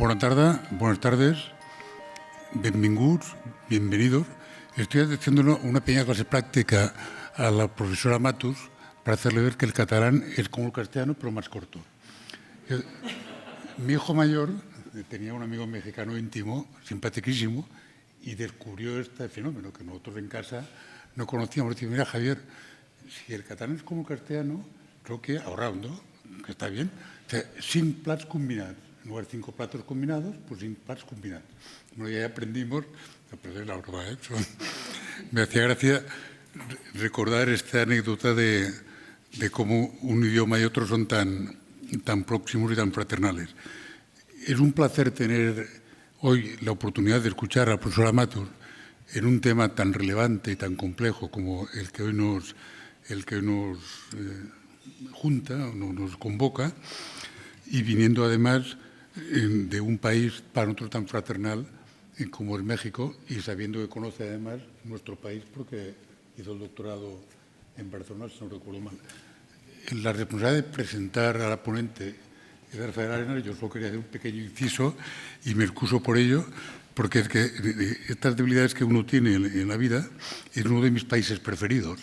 buenas tardes, bienvenidos. Estoy haciendo una pequeña clase práctica a la profesora Matus para hacerle ver que el catalán es como el castellano, pero más corto. Mi hijo mayor tenía un amigo mexicano íntimo, simpaticísimo, y descubrió este fenómeno que nosotros en casa no conocíamos. Decía, mira, Javier, si el catalán es como el castellano, creo que ahorrando, que está bien, o sea, 5 plats combinats. En lugar de 5 platos combinados, pues 5 plats combinats. Bueno, ya aprendimos a perder la broma, ¿eh? Me hacía gracia recordar esta anécdota de cómo un idioma y otro son tan próximos y tan fraternales. Es un placer tener hoy la oportunidad de escuchar a la profesora Matus en un tema tan relevante y tan complejo como el que hoy nos junta, nos convoca, y viniendo además de un país para nosotros tan fraternal como es México, y sabiendo que conoce además nuestro país porque hizo el doctorado en Barcelona, si no recuerdo mal. La responsabilidad de presentar a la ponente Rafael Arenas, yo solo quería hacer un pequeño inciso y me excuso por ello, porque es que estas debilidades que uno tiene en la vida es uno de mis países preferidos.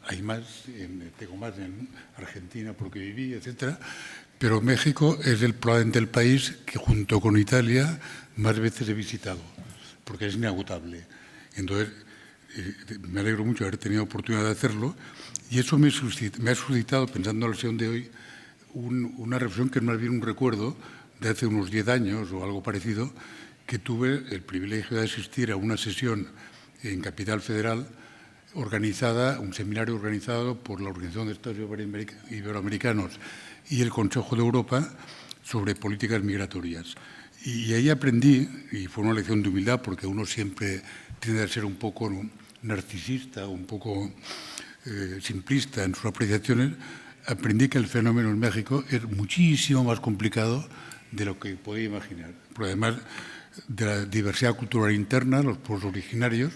Hay más, tengo más en Argentina porque viví, etcétera, pero México es probablemente el país que junto con Italia más veces he visitado, porque es inagotable. Entonces, me alegro mucho de haber tenido oportunidad de hacerlo y eso me ha suscitado, pensando en la sesión de hoy, una reflexión que es más bien un recuerdo de hace unos 10 años o algo parecido, que tuve el privilegio de asistir a una sesión en Capital Federal organizada, un seminario organizado por la Organización de Estados Iberoamericanos y el Consejo de Europa sobre políticas migratorias. Y ahí aprendí, y fue una lección de humildad, porque uno siempre tiende a ser un poco narcisista, un poco simplista en sus apreciaciones, aprendí que el fenómeno en México es muchísimo más complicado de lo que podía imaginar. Porque además de la diversidad cultural interna, los pueblos originarios,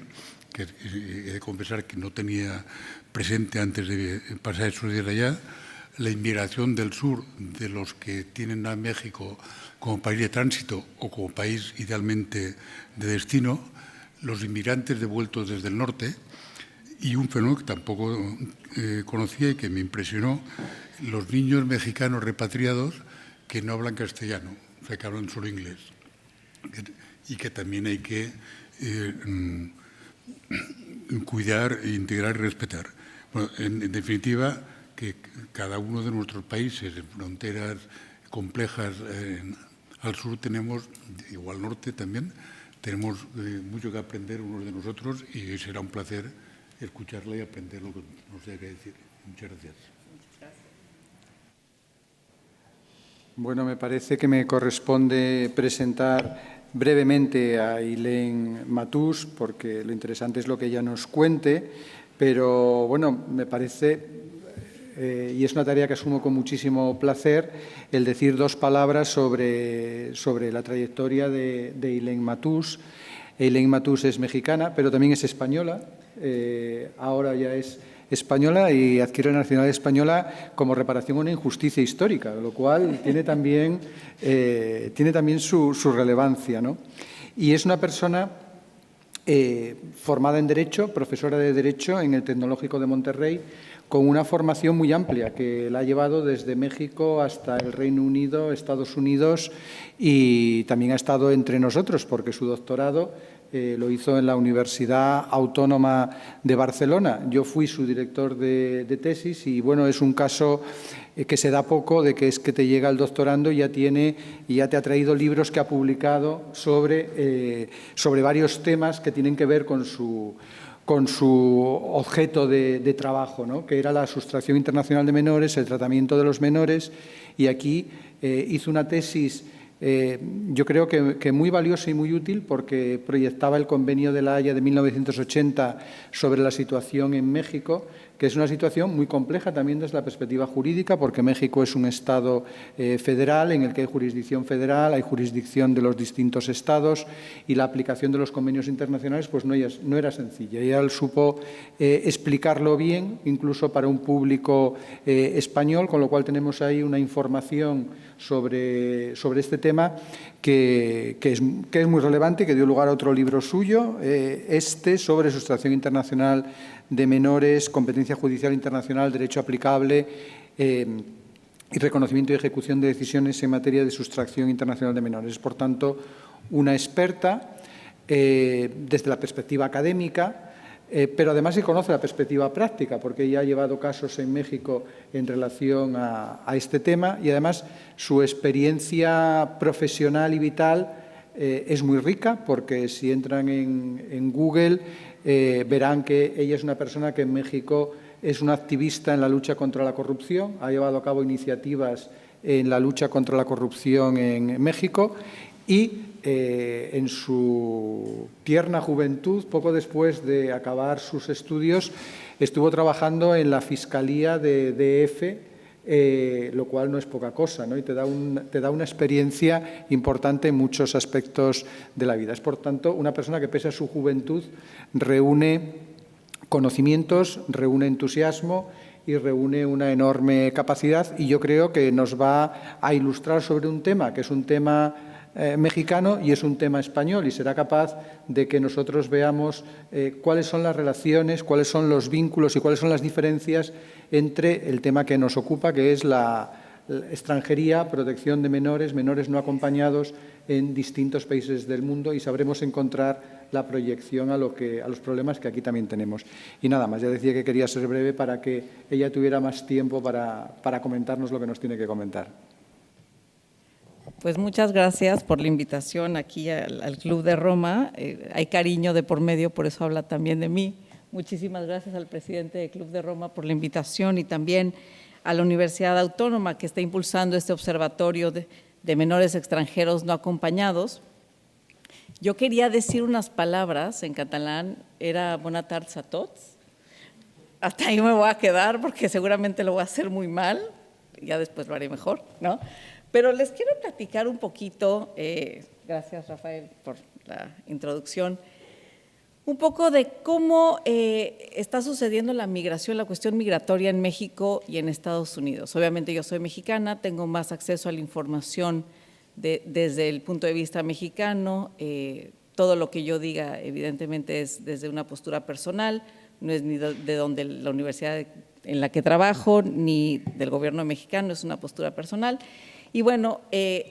que he de confesar que no tenía presente antes de pasar esos días allá, la inmigración del sur, de los que tienen a México como país de tránsito o como país idealmente de destino, los inmigrantes devueltos desde el norte, y un fenómeno que tampoco conocía y que me impresionó, los niños mexicanos repatriados que no hablan castellano, o sea, que hablan solo inglés, y que también hay que cuidar, integrar y respetar. Bueno, en definitiva, que cada uno de nuestros países en fronteras complejas al sur tenemos, igual al norte también, tenemos mucho que aprender unos de nosotros y será un placer escucharla y aprender lo que nos tenga que decir. Muchas gracias. Bueno, me parece que me corresponde presentar brevemente a Ilén Matus, porque lo interesante es lo que ella nos cuente, pero bueno, me parece, y es una tarea que asumo con muchísimo placer, el decir 2 palabras sobre la trayectoria de Ilén Matus. Ilén Matus es mexicana, pero también es española, ahora ya es española y adquiere la nacionalidad española como reparación a una injusticia histórica, lo cual tiene también su relevancia, ¿no? Y es una persona formada en Derecho, profesora de Derecho en el Tecnológico de Monterrey, con una formación muy amplia que la ha llevado desde México hasta el Reino Unido, Estados Unidos, y también ha estado entre nosotros porque su doctorado lo hizo en la Universidad Autónoma de Barcelona. Yo fui su director de tesis y, bueno, es un caso que se da poco, de que es que te llega el doctorando y ya te ha traído libros que ha publicado sobre varios temas que tienen que ver con su objeto de trabajo, ¿no? Que era la sustracción internacional de menores, el tratamiento de los menores, y aquí hizo una tesis yo creo que muy valiosa y muy útil, porque proyectaba el Convenio de La Haya de 1980 sobre la situación en México, que es una situación muy compleja también desde la perspectiva jurídica, porque México es un Estado federal en el que hay jurisdicción federal, hay jurisdicción de los distintos estados y la aplicación de los convenios internacionales pues no era sencilla. Y él supo explicarlo bien, incluso para un público español, con lo cual tenemos ahí una información sobre este tema que es muy relevante, que dio lugar a otro libro suyo, sobre sustracción internacional de menores, competencia judicial internacional, derecho aplicable y reconocimiento y ejecución de decisiones en materia de sustracción internacional de menores. Es, por tanto, una experta desde la perspectiva académica, pero además se conoce la perspectiva práctica, porque ella ha llevado casos en México en relación a este tema y además su experiencia profesional y vital es muy rica, porque si entran en Google verán que ella es una persona que en México es una activista en la lucha contra la corrupción, ha llevado a cabo iniciativas en la lucha contra la corrupción en México y en su tierna juventud, poco después de acabar sus estudios, estuvo trabajando en la Fiscalía de DF, lo cual no es poca cosa, ¿no? Y te da una experiencia importante en muchos aspectos de la vida. Es, por tanto, una persona que, pese a su juventud, reúne conocimientos, reúne entusiasmo y reúne una enorme capacidad, y yo creo que nos va a ilustrar sobre un tema que es un tema mexicano y es un tema español, y será capaz de que nosotros veamos cuáles son las relaciones, cuáles son los vínculos y cuáles son las diferencias entre el tema que nos ocupa, que es la extranjería, protección de menores, menores no acompañados en distintos países del mundo, y sabremos encontrar la proyección a los problemas que aquí también tenemos. Y nada más, ya decía que quería ser breve para que ella tuviera más tiempo para comentarnos lo que nos tiene que comentar. Pues muchas gracias por la invitación aquí al Club de Roma. Hay cariño de por medio, por eso habla también de mí. Muchísimas gracias al presidente del Club de Roma por la invitación y también a la Universidad Autónoma, que está impulsando este observatorio de menores extranjeros no acompañados. Yo quería decir unas palabras en catalán, era bona tarda a tots. Hasta ahí me voy a quedar porque seguramente lo voy a hacer muy mal, ya después lo haré mejor, ¿no? Pero les quiero platicar un poquito, gracias Rafael por la introducción, un poco de cómo está sucediendo la migración, la cuestión migratoria en México y en Estados Unidos. Obviamente yo soy mexicana, tengo más acceso a la información desde el punto de vista mexicano. Todo lo que yo diga evidentemente es desde una postura personal, no es ni de donde la universidad en la que trabajo ni del gobierno mexicano, es una postura personal. Y bueno,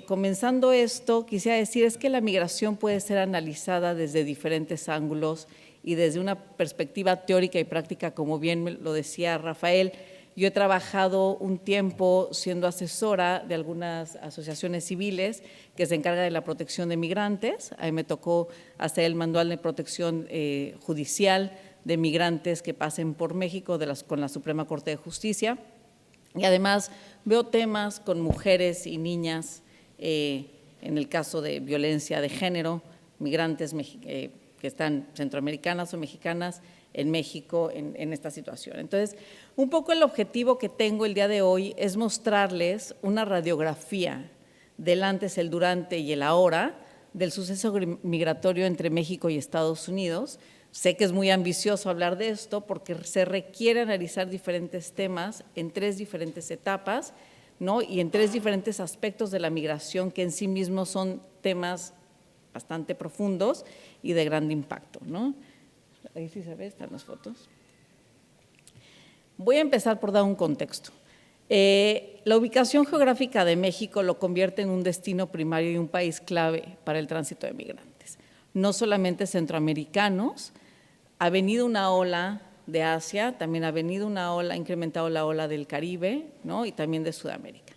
comenzando esto, quisiera decir es que la migración puede ser analizada desde diferentes ángulos y desde una perspectiva teórica y práctica, como bien lo decía Rafael. Yo he trabajado un tiempo siendo asesora de algunas asociaciones civiles que se encargan de la protección de migrantes. A mí me tocó hacer el manual de protección judicial de migrantes que pasen por México con la Suprema Corte de Justicia. Y además veo temas con mujeres y niñas, en el caso de violencia de género, migrantes que están centroamericanas o mexicanas en México en esta situación. Entonces, un poco el objetivo que tengo el día de hoy es mostrarles una radiografía del antes, el durante y el ahora del suceso migratorio entre México y Estados Unidos. Sé que es muy ambicioso hablar de esto porque se requiere analizar diferentes temas en 3 diferentes etapas, ¿no? Y en 3 diferentes aspectos de la migración que en sí mismos son temas bastante profundos y de gran impacto, ¿no? Ahí sí se ve, están las fotos. Voy a empezar por dar un contexto. La ubicación geográfica de México lo convierte en un destino primario y un país clave para el tránsito de migrantes. No solamente centroamericanos, ha venido una ola de Asia, también ha venido una ola, ha incrementado la ola del Caribe, ¿no? Y también de Sudamérica.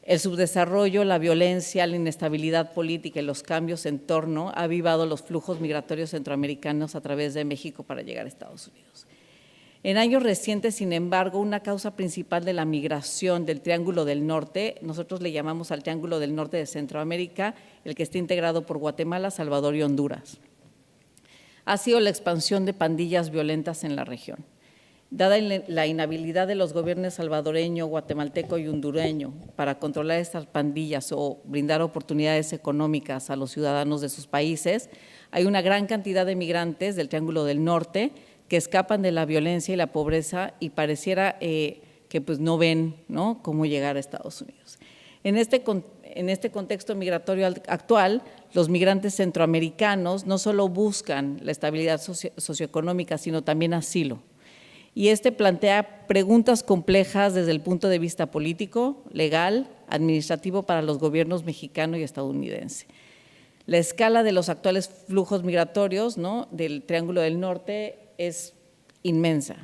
El subdesarrollo, la violencia, la inestabilidad política y los cambios en torno ha avivado los flujos migratorios centroamericanos a través de México para llegar a Estados Unidos. En años recientes, sin embargo, una causa principal de la migración del Triángulo del Norte, nosotros le llamamos al Triángulo del Norte de Centroamérica, el que está integrado por Guatemala, Salvador y Honduras, ha sido la expansión de pandillas violentas en la región. Dada la inhabilidad de los gobiernos salvadoreño, guatemalteco y hondureño para controlar estas pandillas o brindar oportunidades económicas a los ciudadanos de sus países, hay una gran cantidad de migrantes del Triángulo del Norte que escapan de la violencia y la pobreza y pareciera que pues no ven, ¿no?, cómo llegar a Estados Unidos. En este contexto migratorio actual, los migrantes centroamericanos no solo buscan la estabilidad socioeconómica, sino también asilo. Y plantea preguntas complejas desde el punto de vista político, legal, administrativo para los gobiernos mexicano y estadounidense. La escala de los actuales flujos migratorios, ¿no?, del Triángulo del Norte es inmensa.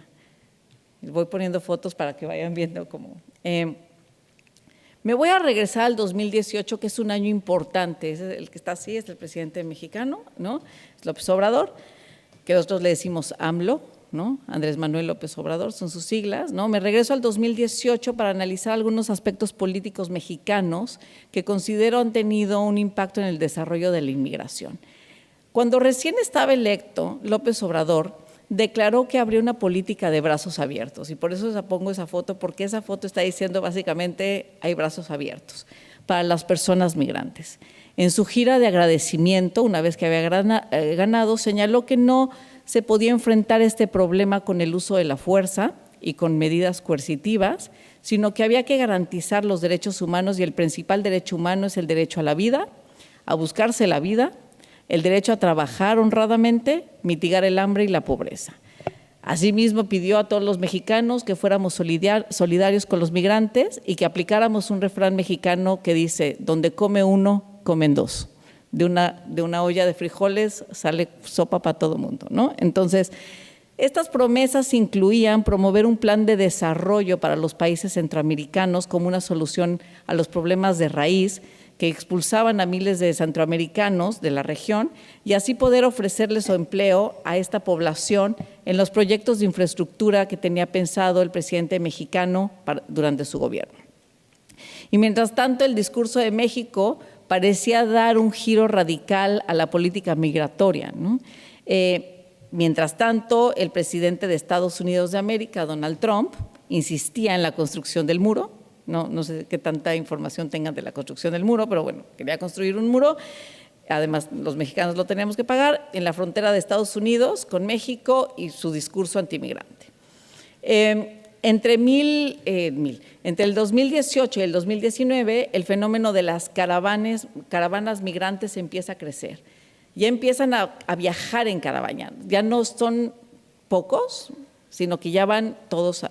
Voy poniendo fotos para que vayan viendo cómo. Me voy a regresar al 2018, que es un año importante. El que está así es el presidente mexicano, ¿no?, es López Obrador, que nosotros le decimos AMLO, ¿no?, Andrés Manuel López Obrador, son sus siglas, ¿no? Me regreso al 2018 para analizar algunos aspectos políticos mexicanos que considero han tenido un impacto en el desarrollo de la inmigración. Cuando recién estaba electo, López Obrador declaró que habría una política de brazos abiertos, y por eso pongo esa foto, porque esa foto está diciendo básicamente hay brazos abiertos para las personas migrantes. En su gira de agradecimiento, una vez que había ganado, señaló que no se podía enfrentar este problema con el uso de la fuerza y con medidas coercitivas, sino que había que garantizar los derechos humanos, y el principal derecho humano es el derecho a la vida, a buscarse la vida, el derecho a trabajar honradamente, mitigar el hambre y la pobreza. Asimismo, pidió a todos los mexicanos que fuéramos solidarios con los migrantes y que aplicáramos un refrán mexicano que dice: donde come uno, comen dos. De una olla de frijoles sale sopa para todo el mundo, ¿no? Entonces, estas promesas incluían promover un plan de desarrollo para los países centroamericanos como una solución a los problemas de raíz que expulsaban a miles de centroamericanos de la región, y así poder ofrecerles empleo a esta población en los proyectos de infraestructura que tenía pensado el presidente mexicano durante su gobierno. Y mientras tanto, el discurso de México parecía dar un giro radical a la política migratoria, ¿no? Mientras tanto, el presidente de Estados Unidos de América, Donald Trump, insistía en la construcción del muro. No sé qué tanta información tengan de la construcción del muro, pero bueno, quería construir un muro. Además, los mexicanos lo teníamos que pagar en la frontera de Estados Unidos con México, y su discurso antimigrante. Entre el 2018 y el 2019, el fenómeno de las caravanas migrantes empieza a crecer. Ya empiezan a viajar en caravana. Ya no son pocos, sino que ya van todos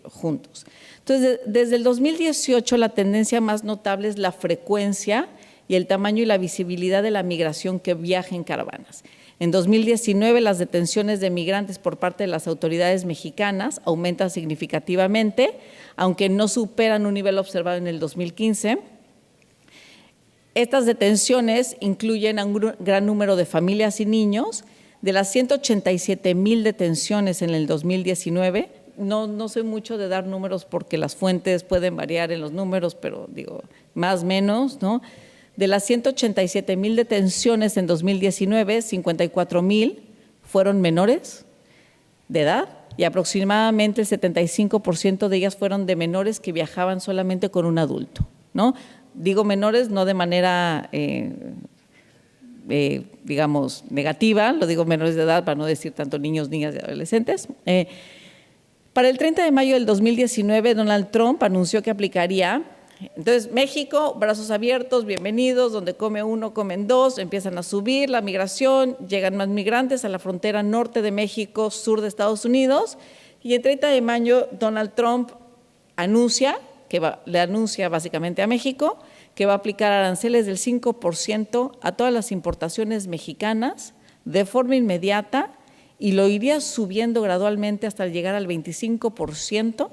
juntos. Entonces, desde el 2018, la tendencia más notable es la frecuencia y el tamaño y la visibilidad de la migración que viaja en caravanas. En 2019, las detenciones de migrantes por parte de las autoridades mexicanas aumentan significativamente, aunque no superan un nivel observado en el 2015. Estas detenciones incluyen a un gran número de familias y niños. De las 187,000 detenciones en el 2019, no sé mucho de dar números porque las fuentes pueden variar en los números, pero digo, más o menos, ¿no? De las 187,000 detenciones en 2019, 54,000 fueron menores de edad, y aproximadamente el 75% de ellas fueron de menores que viajaban solamente con un adulto, ¿no? Digo menores no de manera, digamos, negativa, lo digo menores de edad para no decir tanto niños, niñas y adolescentes. Para el 30 de mayo del 2019, Donald Trump anunció que aplicaría. Entonces, México, brazos abiertos, bienvenidos, donde come uno, comen dos, empiezan a subir la migración, llegan más migrantes a la frontera norte de México, sur de Estados Unidos, y el 30 de mayo Donald Trump le anuncia básicamente a México que va a aplicar aranceles del 5% a todas las importaciones mexicanas de forma inmediata, y lo iría subiendo gradualmente hasta llegar al 25%,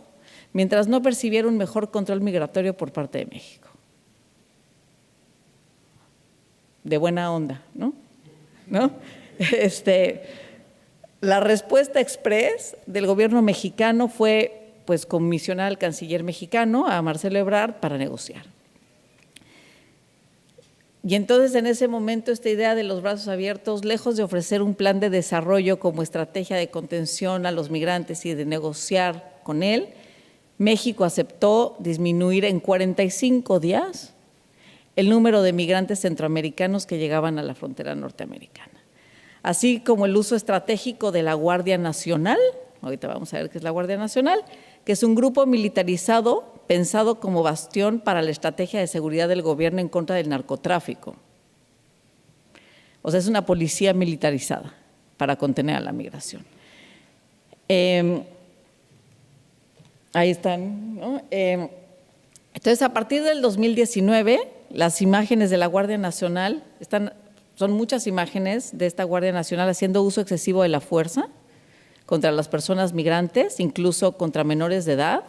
mientras no percibiera un mejor control migratorio por parte de México. De buena onda, ¿no? La respuesta express del gobierno mexicano fue pues comisionar al canciller mexicano, a Marcelo Ebrard, para negociar. Y entonces en ese momento esta idea de los brazos abiertos, lejos de ofrecer un plan de desarrollo como estrategia de contención a los migrantes y de negociar con él, México aceptó disminuir en 45 días el número de migrantes centroamericanos que llegaban a la frontera norteamericana. Así como el uso estratégico de la Guardia Nacional, ahorita vamos a ver qué es la Guardia Nacional, que es un grupo militarizado pensado como bastión para la estrategia de seguridad del gobierno en contra del narcotráfico. O sea, es una policía militarizada para contener a la migración. Ahí están, ¿no? Entonces, a partir del 2019, las imágenes de la Guardia Nacional, son muchas imágenes de esta Guardia Nacional haciendo uso excesivo de la fuerza contra las personas migrantes, incluso contra menores de edad.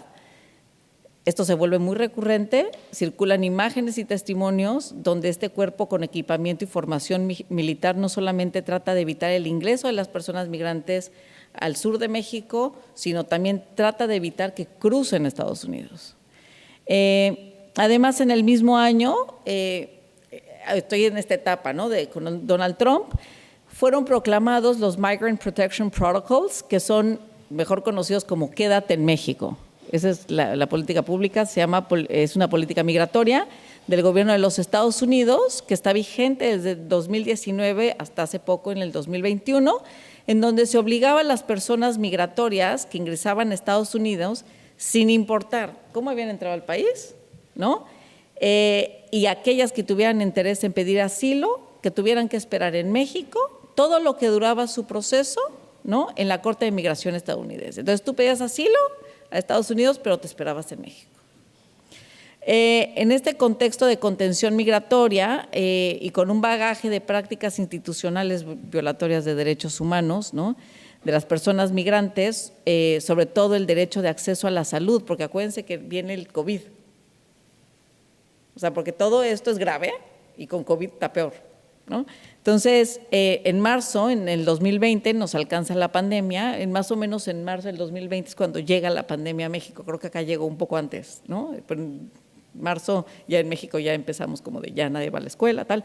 Esto se vuelve muy recurrente, circulan imágenes y testimonios donde este cuerpo con equipamiento y formación militar no solamente trata de evitar el ingreso de las personas migrantes al sur de México, sino también trata de evitar que crucen Estados Unidos. Además, en el mismo año, estoy en esta etapa, ¿no?, con Donald Trump, fueron proclamados los Migrant Protection Protocols, que son mejor conocidos como Quédate en México. Esa es la política pública, es una política migratoria del gobierno de los Estados Unidos, que está vigente desde 2019 hasta hace poco, en el 2021, en donde se obligaba a las personas migratorias que ingresaban a Estados Unidos, sin importar cómo habían entrado al país, ¿no?, y aquellas que tuvieran interés en pedir asilo, que tuvieran que esperar en México todo lo que duraba su proceso, ¿no?, en la Corte de Migración estadounidense. Entonces, tú pedías asilo a Estados Unidos, pero te esperabas en México. En este contexto de contención migratoria y con un bagaje de prácticas institucionales violatorias de derechos humanos, ¿no?, de las personas migrantes, sobre todo el derecho de acceso a la salud, porque acuérdense que viene el COVID. O sea, porque todo esto es grave y con COVID está peor, ¿no? Entonces, en marzo, en el 2020, nos alcanza la pandemia, más o menos en marzo del 2020 es cuando llega la pandemia a México, creo que acá llegó un poco antes, ¿no? Pero en marzo ya en México ya empezamos como de ya nadie va a la escuela, tal.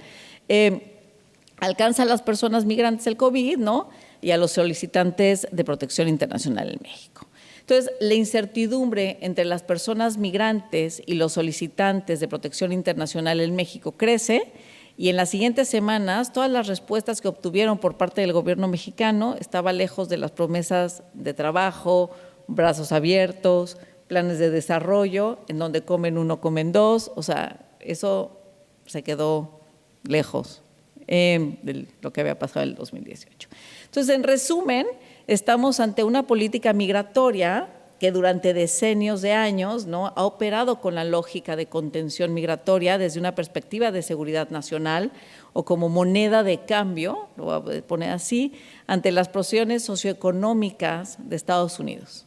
Alcanza a las personas migrantes el COVID, ¿no?, y a los solicitantes de protección internacional en México. Entonces, la incertidumbre entre las personas migrantes y los solicitantes de protección internacional en México crece, y en las siguientes semanas todas las respuestas que obtuvieron por parte del gobierno mexicano estaban lejos de las promesas de trabajo, brazos abiertos, planes de desarrollo, en donde comen uno, comen dos, o sea, eso se quedó lejos de lo que había pasado en el 2018. Entonces, en resumen, estamos ante una política migratoria que durante decenios de años, ¿no?, ha operado con la lógica de contención migratoria desde una perspectiva de seguridad nacional o como moneda de cambio, lo voy a poner así, ante las presiones socioeconómicas de Estados Unidos.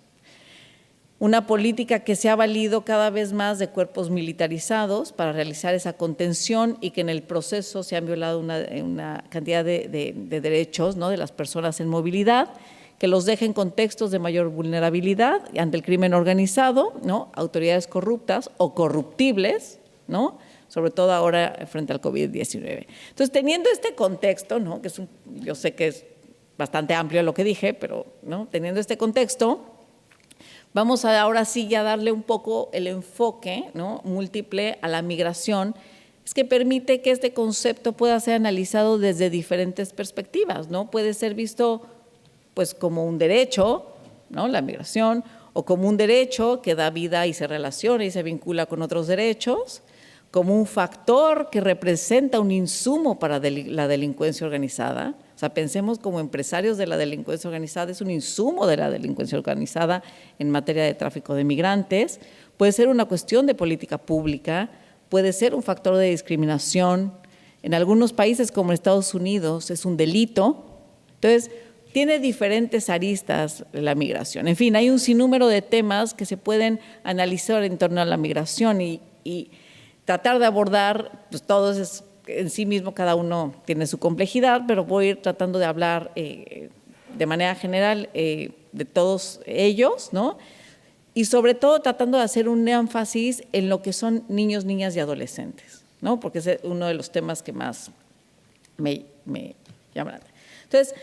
Una política que se ha valido cada vez más de cuerpos militarizados para realizar esa contención y que en el proceso se han violado una cantidad de derechos, ¿no?, de las personas en movilidad, que los deja en contextos de mayor vulnerabilidad ante el crimen organizado, ¿no?, autoridades corruptas o corruptibles, ¿no?, sobre todo ahora frente al COVID-19. Entonces, teniendo este contexto, ¿no?, que yo sé que es bastante amplio lo que dije, pero, ¿no?, teniendo este contexto, vamos a ahora sí ya darle un poco el enfoque, ¿no?, múltiple a la migración, es que permite que este concepto pueda ser analizado desde diferentes perspectivas, ¿no? Puede ser visto pues como un derecho, ¿no?, la migración, o como un derecho que da vida y se relaciona y se vincula con otros derechos, como un factor que representa un insumo para la delincuencia organizada. O sea, pensemos como empresarios de la delincuencia organizada, es un insumo de la delincuencia organizada en materia de tráfico de migrantes, puede ser una cuestión de política pública, puede ser un factor de discriminación. En algunos países como Estados Unidos es un delito. Entonces, tiene diferentes aristas la migración. En fin, hay un sinnúmero de temas que se pueden analizar en torno a la migración y tratar de abordar, pues todos en sí mismo, cada uno tiene su complejidad, pero voy a ir tratando de hablar de manera general de todos ellos, ¿no? Y sobre todo tratando de hacer un énfasis en lo que son niños, niñas y adolescentes, ¿no? Porque es uno de los temas que más me llaman. Entonces,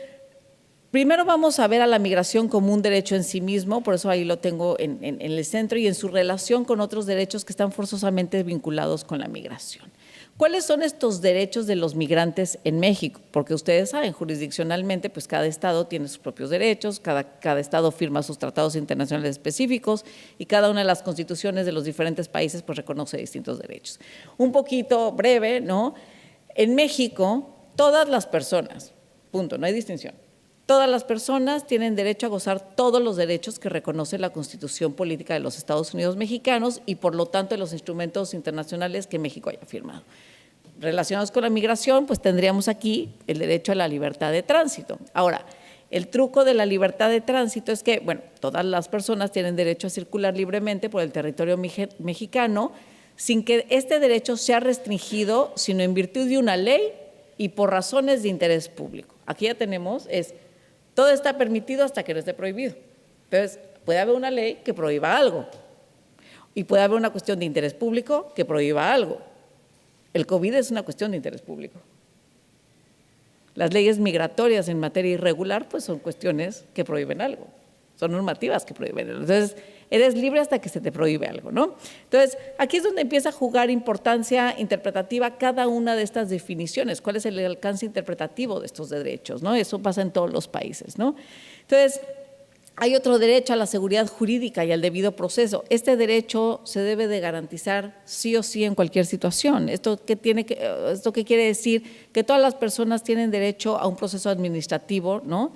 primero vamos a ver a la migración como un derecho en sí mismo, por eso ahí lo tengo en el centro, y en su relación con otros derechos que están forzosamente vinculados con la migración. ¿Cuáles son estos derechos de los migrantes en México? Porque ustedes saben, jurisdiccionalmente, pues cada estado tiene sus propios derechos, cada estado firma sus tratados internacionales específicos y cada una de las constituciones de los diferentes países pues reconoce distintos derechos. Un poquito breve, ¿no? En México, todas las personas, punto, no hay distinción, todas las personas tienen derecho a gozar todos los derechos que reconoce la Constitución Política de los Estados Unidos Mexicanos y, por lo tanto, de los instrumentos internacionales que México haya firmado. Relacionados con la migración, pues tendríamos aquí el derecho a la libertad de tránsito. Ahora, el truco de la libertad de tránsito es que, bueno, todas las personas tienen derecho a circular libremente por el territorio mexicano sin que este derecho sea restringido, sino en virtud de una ley y por razones de interés público. Aquí ya tenemos, todo está permitido hasta que no esté prohibido. Entonces, puede haber una ley que prohíba algo y puede haber una cuestión de interés público que prohíba algo. El COVID es una cuestión de interés público. Las leyes migratorias en materia irregular pues son cuestiones que prohíben algo, son normativas que prohíben algo. Entonces, eres libre hasta que se te prohíbe algo, ¿no? Entonces, aquí es donde empieza a jugar importancia interpretativa cada una de estas definiciones. ¿Cuál es el alcance interpretativo de estos derechos, ¿no? Eso pasa en todos los países, ¿no? Entonces, hay otro derecho a la seguridad jurídica y al debido proceso. Este derecho se debe de garantizar sí o sí en cualquier situación. ¿Esto qué quiere decir? Que todas las personas tienen derecho a un proceso administrativo, ¿no?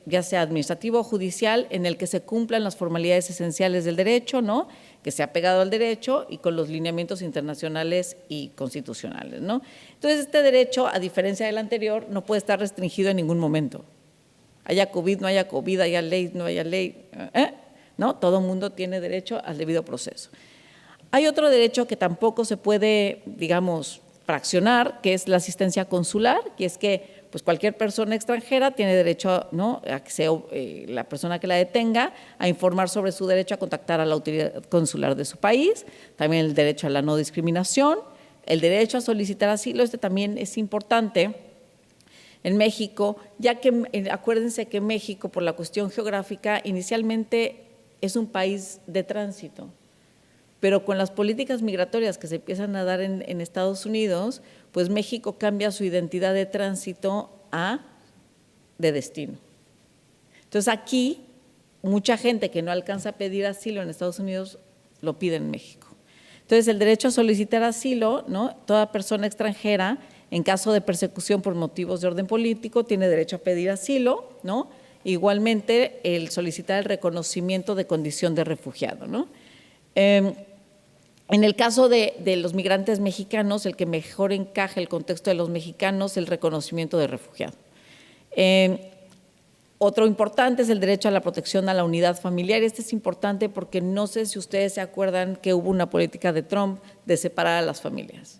Ya sea administrativo o judicial, en el que se cumplan las formalidades esenciales del derecho, ¿no? Que sea pegado al derecho y con los lineamientos internacionales y constitucionales, ¿no? Entonces, este derecho, a diferencia del anterior, no puede estar restringido en ningún momento. Haya COVID, no haya COVID, haya ley, no haya ley, ¿no? Todo el mundo tiene derecho al debido proceso. Hay otro derecho que tampoco se puede, digamos, fraccionar, que es la asistencia consular, que es que pues cualquier persona extranjera tiene derecho, ¿no?, a que sea la persona que la detenga, a informar sobre su derecho a contactar a la autoridad consular de su país, también el derecho a la no discriminación, el derecho a solicitar asilo. Este también es importante en México, ya que acuérdense que México, por la cuestión geográfica, inicialmente es un país de tránsito, pero con las políticas migratorias que se empiezan a dar en Estados Unidos, pues México cambia su identidad de tránsito a de destino. Entonces aquí, mucha gente que no alcanza a pedir asilo en Estados Unidos, lo pide en México. Entonces, el derecho a solicitar asilo, ¿no?, toda persona extranjera, en caso de persecución por motivos de orden político, tiene derecho a pedir asilo, ¿no? Igualmente, el solicitar el reconocimiento de condición de refugiado, ¿no? En el caso de los migrantes mexicanos, el que mejor encaja el contexto de los mexicanos, el reconocimiento de refugiado. Otro importante es el derecho a la protección a la unidad familiar. Este es importante porque no sé si ustedes se acuerdan que hubo una política de Trump de separar a las familias.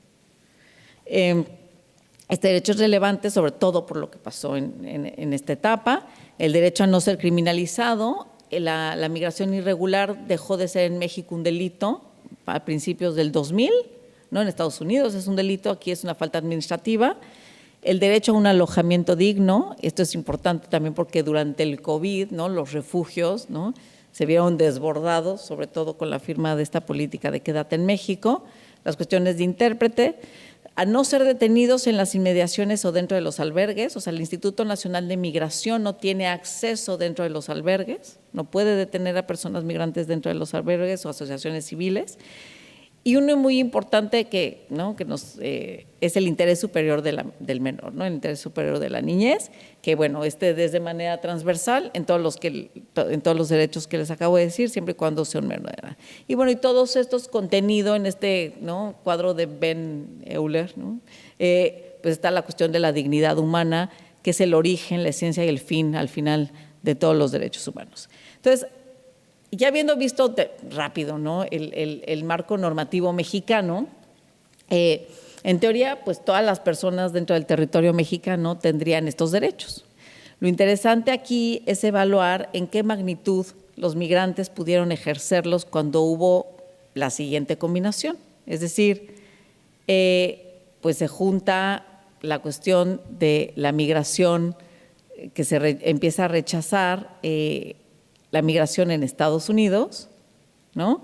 Este derecho es relevante, sobre todo por lo que pasó en esta etapa. El derecho a no ser criminalizado. La migración irregular dejó de ser en México un delito a principios del 2000, ¿no? En Estados Unidos es un delito, aquí es una falta administrativa. El derecho a un alojamiento digno, esto es importante también porque durante el COVID, ¿no?, los refugios, ¿no?, se vieron desbordados, sobre todo con la firma de esta política de Quédate en México. Las cuestiones de intérprete, a no ser detenidos en las inmediaciones o dentro de los albergues, o sea, el Instituto Nacional de Migración no tiene acceso dentro de los albergues, no puede detener a personas migrantes dentro de los albergues o asociaciones civiles. Y uno muy importante que, ¿no?, que es el interés superior del menor, ¿no?, el interés superior de la niñez, que bueno, desde manera transversal en todos los derechos que les acabo de decir, siempre y cuando sea un menor de edad. Y bueno, y todos estos contenidos en este, ¿no?, cuadro de Ben Euler, ¿no?, pues está la cuestión de la dignidad humana, que es el origen, la esencia y el fin, al final, de todos los derechos humanos. Entonces, ya habiendo visto rápido, ¿no?, el marco normativo mexicano, en teoría, pues todas las personas dentro del territorio mexicano tendrían estos derechos. Lo interesante aquí es evaluar en qué magnitud los migrantes pudieron ejercerlos cuando hubo la siguiente combinación. Es decir, pues se junta la cuestión de la migración, que empieza a rechazar la migración en Estados Unidos, ¿no?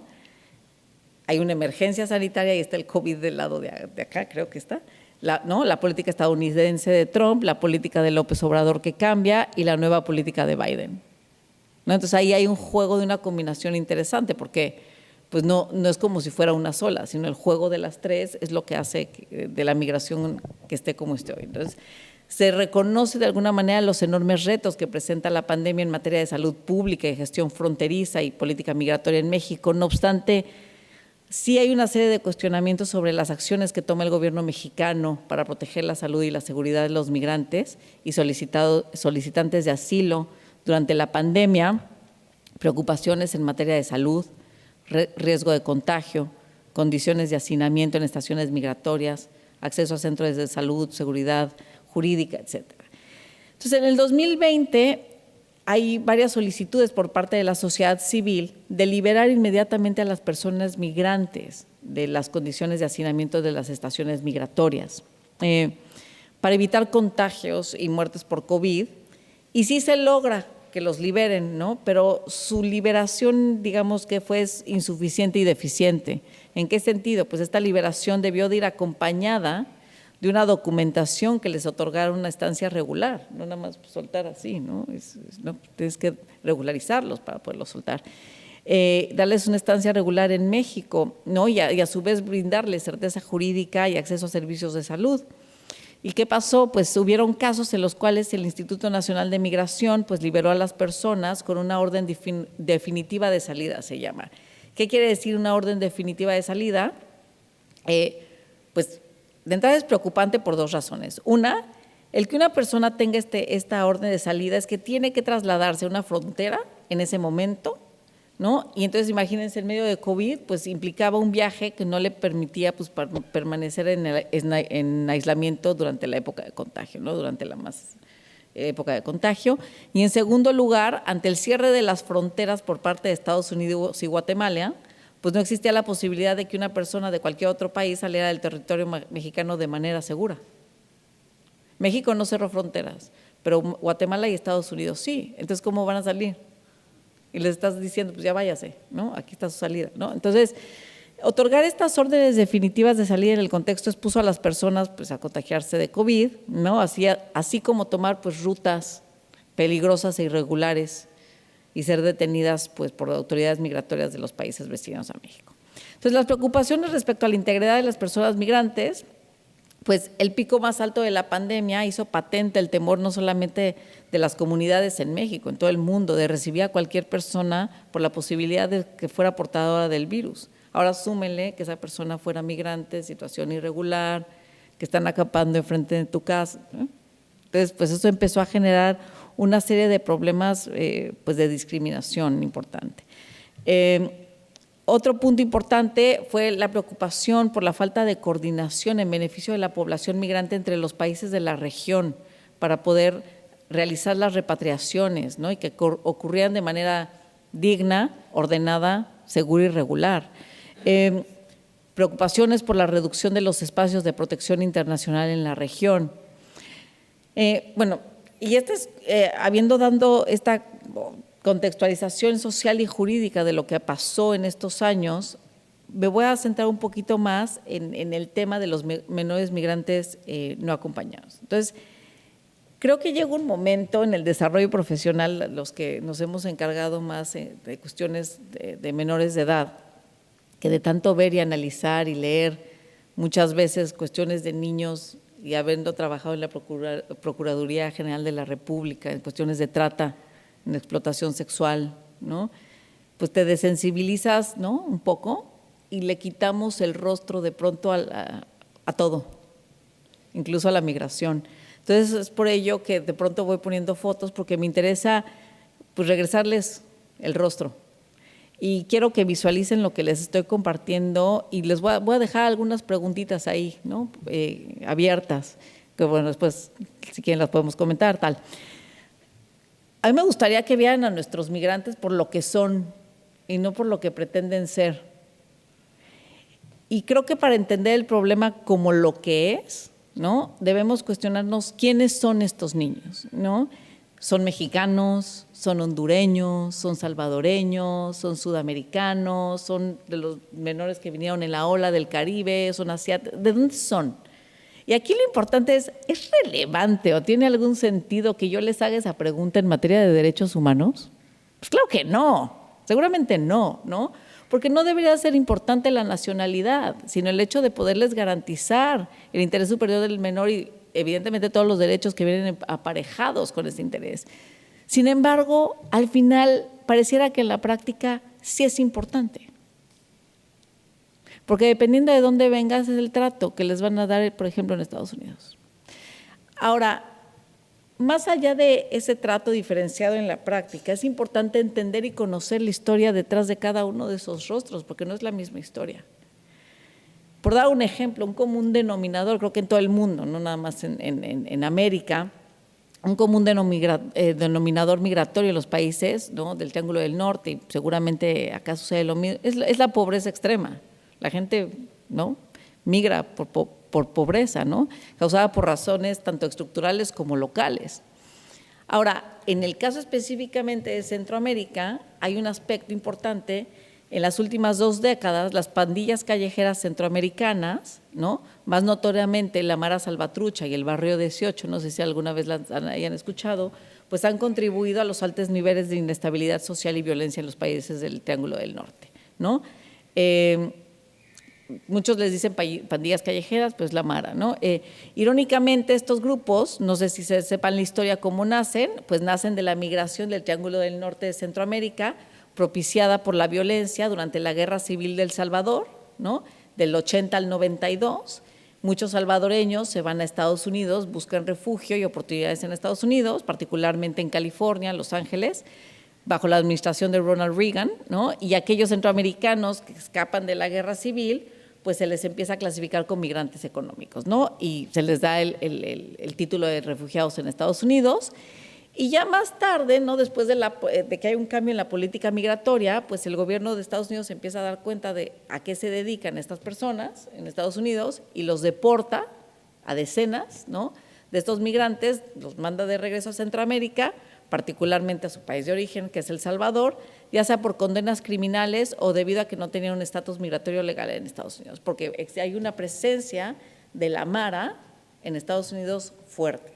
Hay una emergencia sanitaria y está el COVID del lado de acá, creo que está. La política estadounidense de Trump, la política de López Obrador que cambia y la nueva política de Biden, ¿no? Entonces ahí hay un juego de una combinación interesante porque pues no es como si fuera una sola, sino el juego de las tres es lo que hace de la migración que esté como esté hoy. Entonces se reconoce de alguna manera los enormes retos que presenta la pandemia en materia de salud pública y gestión fronteriza y política migratoria en México. No obstante, sí hay una serie de cuestionamientos sobre las acciones que toma el gobierno mexicano para proteger la salud y la seguridad de los migrantes y solicitantes de asilo durante la pandemia, preocupaciones en materia de salud, riesgo de contagio, condiciones de hacinamiento en estaciones migratorias, acceso a centros de salud, seguridad jurídica, etcétera. Entonces, en el 2020 hay varias solicitudes por parte de la sociedad civil de liberar inmediatamente a las personas migrantes de las condiciones de hacinamiento de las estaciones migratorias para evitar contagios y muertes por COVID. Y sí se logra que los liberen, ¿no? Pero su liberación, digamos que fue insuficiente y deficiente. ¿En qué sentido? Pues esta liberación debió de ir acompañada de una documentación que les otorgara una estancia regular, no nada más soltar así, ¿no? No, tienes que regularizarlos para poderlos soltar. Darles una estancia regular en México, ¿no? Y a su vez brindarles certeza jurídica y acceso a servicios de salud. ¿Y qué pasó? Pues hubieron casos en los cuales el Instituto Nacional de Migración pues liberó a las personas con una orden definitiva de salida, se llama. ¿Qué quiere decir una orden definitiva de salida? Pues de entrada es preocupante por dos razones. Una, el que una persona tenga esta orden de salida es que tiene que trasladarse a una frontera en ese momento, ¿no? Y entonces imagínense, en medio de COVID, pues implicaba un viaje que no le permitía pues permanecer en aislamiento durante la época de contagio, ¿no? Durante la época de contagio. Y en segundo lugar, ante el cierre de las fronteras por parte de Estados Unidos y Guatemala, pues no existía la posibilidad de que una persona de cualquier otro país saliera del territorio mexicano de manera segura. México no cerró fronteras, pero Guatemala y Estados Unidos sí. Entonces, ¿cómo van a salir? Y les estás diciendo, pues ya váyase, ¿no? Aquí está su salida, ¿no? Entonces, otorgar estas órdenes definitivas de salida en el contexto expuso a las personas pues a contagiarse de COVID, ¿no? Así como tomar pues rutas peligrosas e irregulares y ser detenidas pues por autoridades migratorias de los países vecinos a México. Entonces, las preocupaciones respecto a la integridad de las personas migrantes, pues el pico más alto de la pandemia hizo patente el temor no solamente de las comunidades en México, en todo el mundo, de recibir a cualquier persona por la posibilidad de que fuera portadora del virus. Ahora súmenle que esa persona fuera migrante, situación irregular, que están acampando enfrente de tu casa, ¿no? Entonces, pues eso empezó a generar una serie de problemas pues de discriminación importante. Otro punto importante fue la preocupación por la falta de coordinación en beneficio de la población migrante entre los países de la región para poder realizar las repatriaciones, ¿no? Y que ocurrieran de manera digna, ordenada, segura y regular. Preocupaciones por la reducción de los espacios de protección internacional en la región. Y habiendo dado esta contextualización social y jurídica de lo que pasó en estos años, me voy a centrar un poquito más en el tema de los menores migrantes no acompañados. Entonces, creo que llega un momento en el desarrollo profesional, los que nos hemos encargado más de cuestiones de menores de edad, que de tanto ver y analizar y leer muchas veces cuestiones de niños y habiendo trabajado en la Procuraduría General de la República en cuestiones de trata, en explotación sexual, ¿no? Pues te desensibilizas, ¿no? Un poco y le quitamos el rostro de pronto a todo, incluso a la migración. Entonces es por ello que de pronto voy poniendo fotos porque me interesa pues regresarles el rostro y quiero que visualicen lo que les estoy compartiendo y les voy a dejar algunas preguntitas ahí, ¿no? Abiertas, que bueno, después si quieren las podemos comentar, tal. A mí me gustaría que vieran a nuestros migrantes por lo que son y no por lo que pretenden ser. Y creo que para entender el problema como lo que es, ¿no?, debemos cuestionarnos quiénes son estos niños, ¿no? ¿Son mexicanos? ¿Son hondureños? ¿Son salvadoreños? ¿Son sudamericanos? ¿Son de los menores que vinieron en la ola del Caribe? ¿Son asiáticos? ¿De dónde son? Y aquí lo importante ¿es relevante o tiene algún sentido que yo les haga esa pregunta en materia de derechos humanos? Pues claro que no, seguramente no, ¿no? Porque no debería ser importante la nacionalidad, sino el hecho de poderles garantizar el interés superior del menor y evidentemente todos los derechos que vienen aparejados con ese interés. Sin embargo, al final pareciera que en la práctica sí es importante. Porque dependiendo de dónde vengas es el trato que les van a dar, por ejemplo, en Estados Unidos. Ahora, más allá de ese trato diferenciado en la práctica, es importante entender y conocer la historia detrás de cada uno de esos rostros, porque no es la misma historia. Por dar un ejemplo, un común denominador, creo que en todo el mundo, no nada más en América, un común denominador migratorio en los países, ¿no?, del Triángulo del Norte, y seguramente acá sucede lo mismo, es la pobreza extrema. La gente, ¿no?, migra por pobreza, ¿no?, causada por razones tanto estructurales como locales. Ahora, en el caso específicamente de Centroamérica, hay un aspecto importante. En las últimas 2 décadas, las pandillas callejeras centroamericanas, ¿no?, más notoriamente la Mara Salvatrucha y el Barrio 18, no sé si alguna vez las hayan escuchado, pues han contribuido a los altos niveles de inestabilidad social y violencia en los países del Triángulo del Norte, ¿no? Muchos les dicen pandillas callejeras, pues la Mara, ¿no? Irónicamente, estos grupos, no sé si se sepan la historia cómo nacen, pues nacen de la migración del Triángulo del Norte de Centroamérica, propiciada por la violencia durante la Guerra Civil de El Salvador, ¿no?, del 80 al 92. Muchos salvadoreños se van a Estados Unidos, buscan refugio y oportunidades en Estados Unidos, particularmente en California, Los Ángeles, bajo la administración de Ronald Reagan, ¿no? Y aquellos centroamericanos que escapan de la Guerra Civil, pues se les empieza a clasificar como migrantes económicos, ¿no? Y se les da el título de refugiados en Estados Unidos. Y ya más tarde, ¿no?, después de que hay un cambio en la política migratoria, pues el gobierno de Estados Unidos se empieza a dar cuenta de a qué se dedican estas personas en Estados Unidos y los deporta a decenas, ¿no?, de estos migrantes, los manda de regreso a Centroamérica, particularmente a su país de origen, que es El Salvador, ya sea por condenas criminales o debido a que no tenían un estatus migratorio legal en Estados Unidos, porque hay una presencia de la Mara en Estados Unidos fuerte.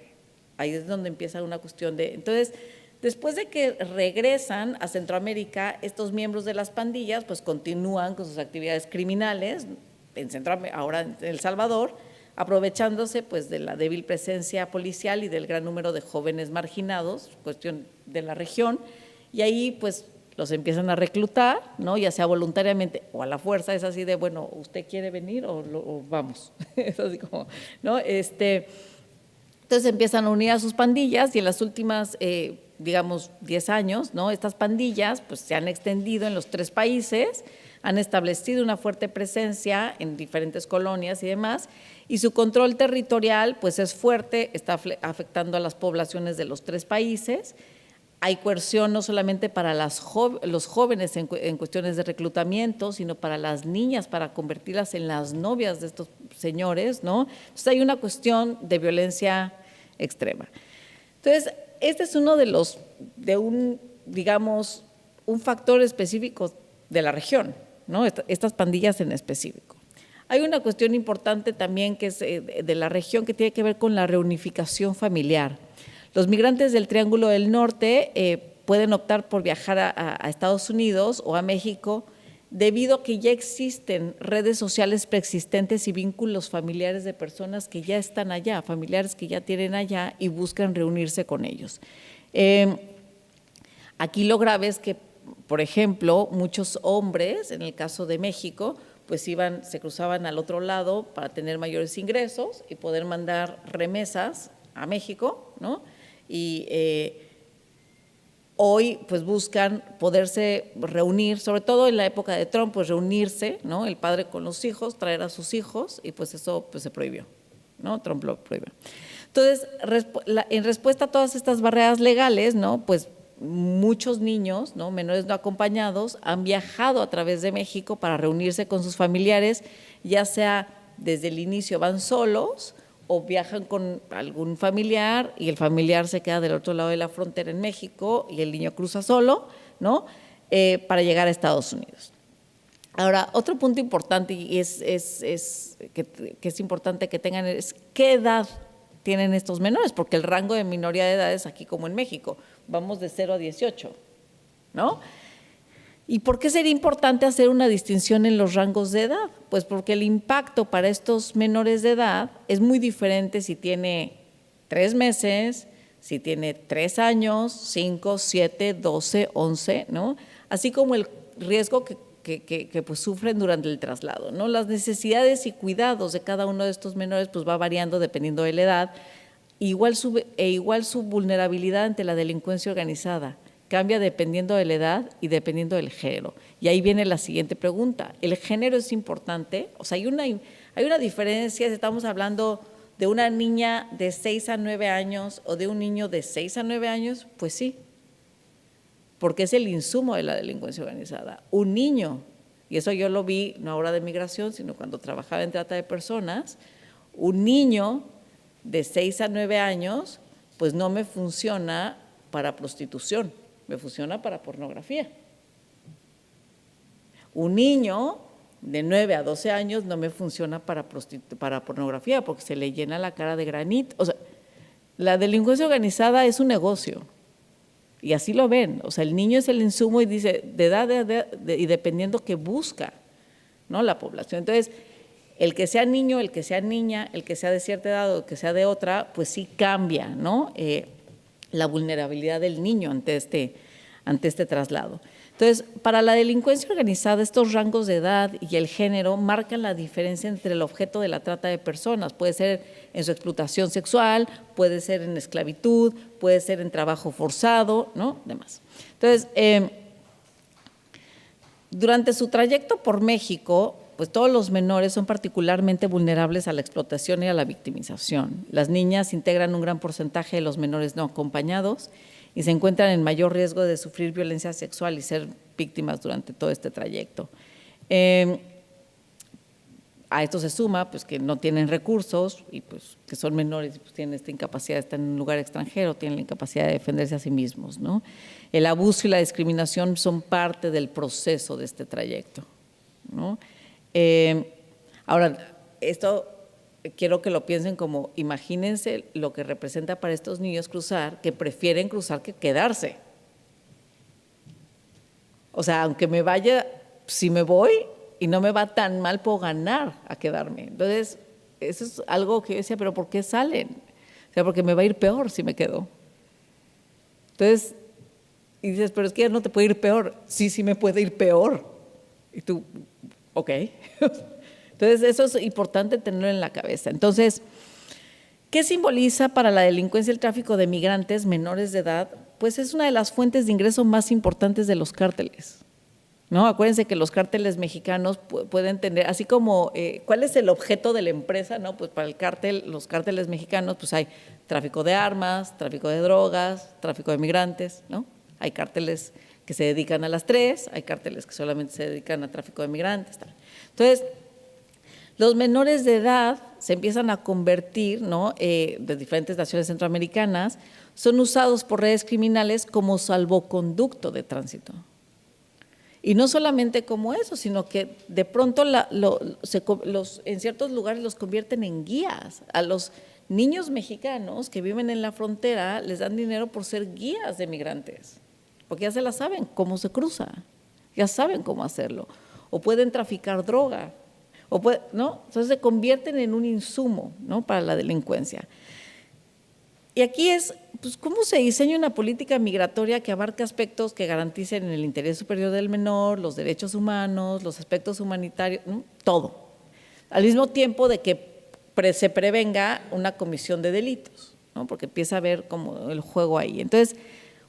Ahí es donde empieza una cuestión de… Entonces, después de que regresan a Centroamérica, estos miembros de las pandillas pues continúan con sus actividades criminales, ahora en El Salvador, aprovechándose pues de la débil presencia policial y del gran número de jóvenes marginados, cuestión de la región, y ahí pues los empiezan a reclutar, ¿no?, ya sea voluntariamente o a la fuerza. Es así de, bueno, ¿usted quiere venir o vamos? Es así como, ¿no? Entonces empiezan a unir a sus pandillas y en las últimas, digamos, 10 años, ¿no?, estas pandillas pues se han extendido en los 3 países, han establecido una fuerte presencia en diferentes colonias y demás, y su control territorial pues es fuerte, está afectando a las poblaciones de los 3 países. Hay coerción no solamente para los jóvenes en cuestiones de reclutamiento, sino para las niñas, para convertirlas en las novias de estos señores, ¿no? Entonces hay una cuestión de violencia extrema. Entonces, este es uno digamos, un factor específico de la región, ¿no?, estas pandillas en específico. Hay una cuestión importante también que es de la región que tiene que ver con la reunificación familiar. Los migrantes del Triángulo del Norte pueden optar por viajar a Estados Unidos o a México debido a que ya existen redes sociales preexistentes y vínculos familiares de personas que ya están allá, familiares que ya tienen allá y buscan reunirse con ellos. Aquí lo grave es que, por ejemplo, muchos hombres, en el caso de México, pues se cruzaban al otro lado para tener mayores ingresos y poder mandar remesas a México, ¿no? Y hoy pues buscan poderse reunir, sobre todo en la época de Trump, pues reunirse, ¿no?, el padre con los hijos, traer a sus hijos, y pues eso pues se prohibió, ¿no? Trump lo prohibió. Entonces, en respuesta a todas estas barreras legales, ¿no?, pues muchos niños, ¿no?, menores no acompañados, han viajado a través de México para reunirse con sus familiares, ya sea desde el inicio van solos o viajan con algún familiar y el familiar se queda del otro lado de la frontera en México y el niño cruza solo, ¿no?, para llegar a Estados Unidos. Ahora, otro punto importante y que es importante que tengan es qué edad tienen estos menores, porque el rango de minoría de edades aquí como en México, vamos de 0 a 18, ¿no? ¿Y por qué sería importante hacer una distinción en los rangos de edad? Pues porque el impacto para estos menores de edad es muy diferente si tiene 3 meses, si tiene 3 años, 5, 7, 12, 11, ¿no? Así como el riesgo que pues sufren durante el traslado, ¿no? Las necesidades y cuidados de cada uno de estos menores pues va variando dependiendo de la edad, igual su vulnerabilidad ante la delincuencia organizada cambia dependiendo de la edad y dependiendo del género. Y ahí viene la siguiente pregunta, ¿el género es importante? O sea, hay una diferencia si estamos hablando de una niña de 6 a 9 años o de un niño de 6 a 9 años, pues sí, porque es el insumo de la delincuencia organizada. Un niño, y eso yo lo vi no ahora de migración, sino cuando trabajaba en trata de personas, un niño de 6 a 9 años, pues no me funciona para prostitución, me funciona para pornografía. Un niño de 9 a 12 años no me funciona para pornografía, porque se le llena la cara de granito. O sea, la delincuencia organizada es un negocio. Y así lo ven, o sea, el niño es el insumo y dice, de edad y dependiendo que busca, ¿no?, la población. Entonces, el que sea niño, el que sea niña, el que sea de cierta edad o el que sea de otra, pues sí cambia, ¿no?, la vulnerabilidad del niño ante este traslado. Entonces, para la delincuencia organizada, estos rangos de edad y el género marcan la diferencia entre el objeto de la trata de personas. Puede ser en su explotación sexual, puede ser en esclavitud, puede ser en trabajo forzado, ¿no?, demás. Entonces, durante su trayecto por México, pues todos los menores son particularmente vulnerables a la explotación y a la victimización. Las niñas integran un gran porcentaje de los menores no acompañados y se encuentran en mayor riesgo de sufrir violencia sexual y ser víctimas durante todo este trayecto. A esto se suma pues, que no tienen recursos y pues, que son menores y pues, tienen esta incapacidad de estar en un lugar extranjero, tienen la incapacidad de defenderse a sí mismos, ¿no? El abuso y la discriminación son parte del proceso de este trayecto, ¿no? Ahora, esto quiero que lo piensen como, imagínense lo que representa para estos niños cruzar, que prefieren cruzar que quedarse. O sea, aunque me vaya, si me voy y no me va tan mal, puedo ganar a quedarme. Entonces, eso es algo que yo decía, pero ¿por qué salen? O sea, porque me va a ir peor si me quedo. Entonces, y dices, pero es que ya no te puede ir peor. Sí, sí me puede ir peor. Y tú, ok. Entonces, eso es importante tenerlo en la cabeza. Entonces, ¿qué simboliza para la delincuencia el tráfico de migrantes menores de edad? Pues es una de las fuentes de ingreso más importantes de los cárteles, ¿no? Acuérdense que los cárteles mexicanos pueden tener, así como, ¿cuál es el objeto de la empresa? ¿No? Pues para el cártel, los cárteles mexicanos, pues hay tráfico de armas, tráfico de drogas, tráfico de migrantes, ¿no? Hay cárteles que se dedican a las tres, hay cárteles que solamente se dedican a tráfico de migrantes, tal. Entonces, los menores de edad se empiezan a convertir, ¿no?, de diferentes naciones centroamericanas, son usados por redes criminales como salvoconducto de tránsito. Y no solamente como eso, sino que de pronto en ciertos lugares los convierten en guías. A los niños mexicanos que viven en la frontera les dan dinero por ser guías de migrantes, porque ya se la saben cómo se cruza, ya saben cómo hacerlo. O pueden traficar droga, ¿no? Entonces se convierten en un insumo, ¿no?, para la delincuencia. Y aquí es, pues, ¿cómo se diseña una política migratoria que abarca aspectos que garanticen el interés superior del menor, los derechos humanos, los aspectos humanitarios, ¿no?, todo? Al mismo tiempo de que se prevenga una comisión de delitos, ¿no?, porque empieza a haber como el juego ahí. Entonces,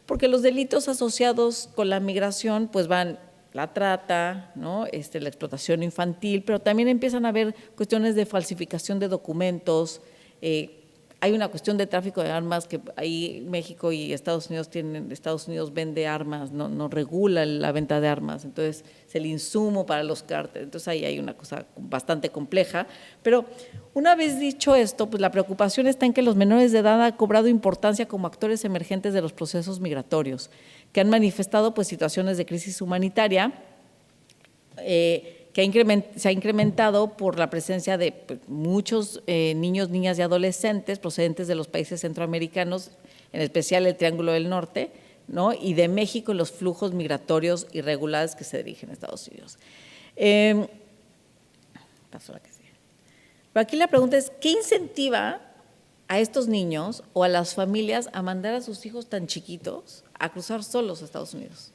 porque los delitos asociados con la migración, pues van la trata, ¿no?, la explotación infantil, pero también empiezan a haber cuestiones de falsificación de documentos, hay una cuestión de tráfico de armas que ahí México y Estados Unidos vende armas, no regula la venta de armas, entonces es el insumo para los cárteles, entonces ahí hay una cosa bastante compleja. Pero una vez dicho esto, pues la preocupación está en que los menores de edad han cobrado importancia como actores emergentes de los procesos migratorios, que han manifestado pues situaciones de crisis humanitaria, que se ha incrementado por la presencia de pues, muchos niños, niñas y adolescentes procedentes de los países centroamericanos, en especial el Triángulo del Norte, ¿no? Y de México en los flujos migratorios irregulares que se dirigen a Estados Unidos. Paso a la que sigue. Pero aquí la pregunta es, ¿qué incentiva a estos niños o a las familias a mandar a sus hijos tan chiquitos a cruzar solos a Estados Unidos?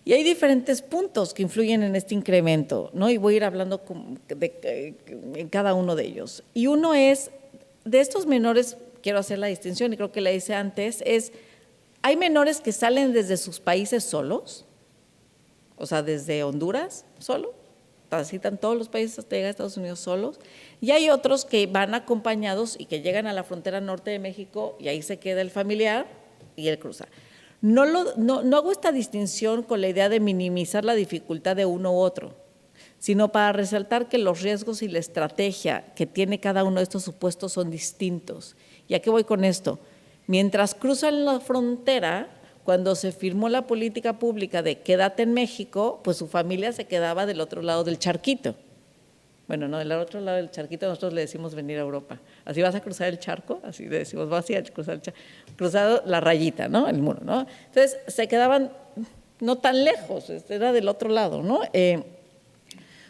Y hay diferentes puntos que influyen en este incremento, ¿no? Y voy a ir hablando en cada uno de ellos. Y uno es, de estos menores, quiero hacer la distinción, y creo que la hice antes, hay menores que salen desde sus países solos, o sea, desde Honduras solo, transitan todos los países hasta llegar a Estados Unidos solos, y hay otros que van acompañados y que llegan a la frontera norte de México y ahí se queda el familiar y él cruza. No hago esta distinción con la idea de minimizar la dificultad de uno u otro, sino para resaltar que los riesgos y la estrategia que tiene cada uno de estos supuestos son distintos. ¿Y a qué voy con esto? Mientras cruzan la frontera, cuando se firmó la política pública de quédate en México, pues su familia se quedaba del otro lado del charquito. Bueno, no, del otro lado del charquito nosotros le decimos venir a Europa. Así vas a cruzar el charco, así le decimos, vas a cruzar el charco, cruzado la rayita, ¿no? El muro, ¿no? Entonces se quedaban no tan lejos, era del otro lado, ¿no?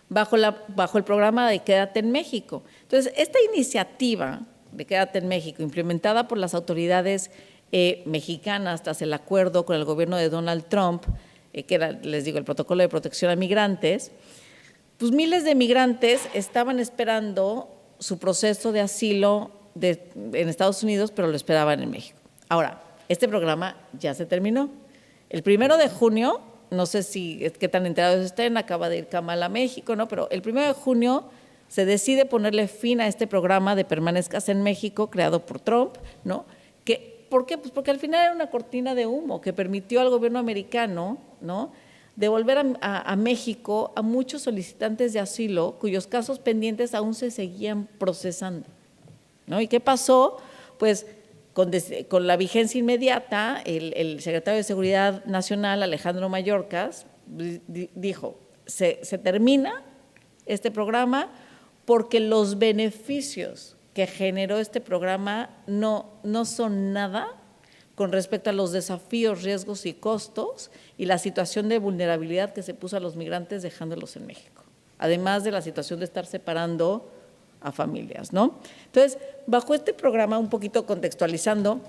Bajo el programa de Quédate en México. Entonces, esta iniciativa de Quédate en México, implementada por las autoridades mexicanas tras el acuerdo con el gobierno de Donald Trump, que era, les digo, el protocolo de protección a migrantes, pues miles de migrantes estaban esperando su proceso de asilo en Estados Unidos, pero lo esperaban en México. Ahora, este programa ya se terminó. El 1 de junio, no sé qué tan enterados estén, acaba de ir Kamala a México, ¿no? Pero el 1 de junio se decide ponerle fin a este programa de Permanezcas en México, creado por Trump, ¿no? ¿Por qué? Pues porque al final era una cortina de humo que permitió al gobierno americano, ¿no?, devolver a México a muchos solicitantes de asilo cuyos casos pendientes aún se seguían procesando, ¿no? ¿Y qué pasó? Pues con la vigencia inmediata, el secretario de Seguridad Nacional, Alejandro Mayorkas, dijo, se termina este programa porque los beneficios que generó este programa no son nada con respecto a los desafíos, riesgos y costos y la situación de vulnerabilidad que se puso a los migrantes dejándolos en México, además de la situación de estar separando a familias, ¿no? Entonces, bajo este programa, un poquito contextualizando,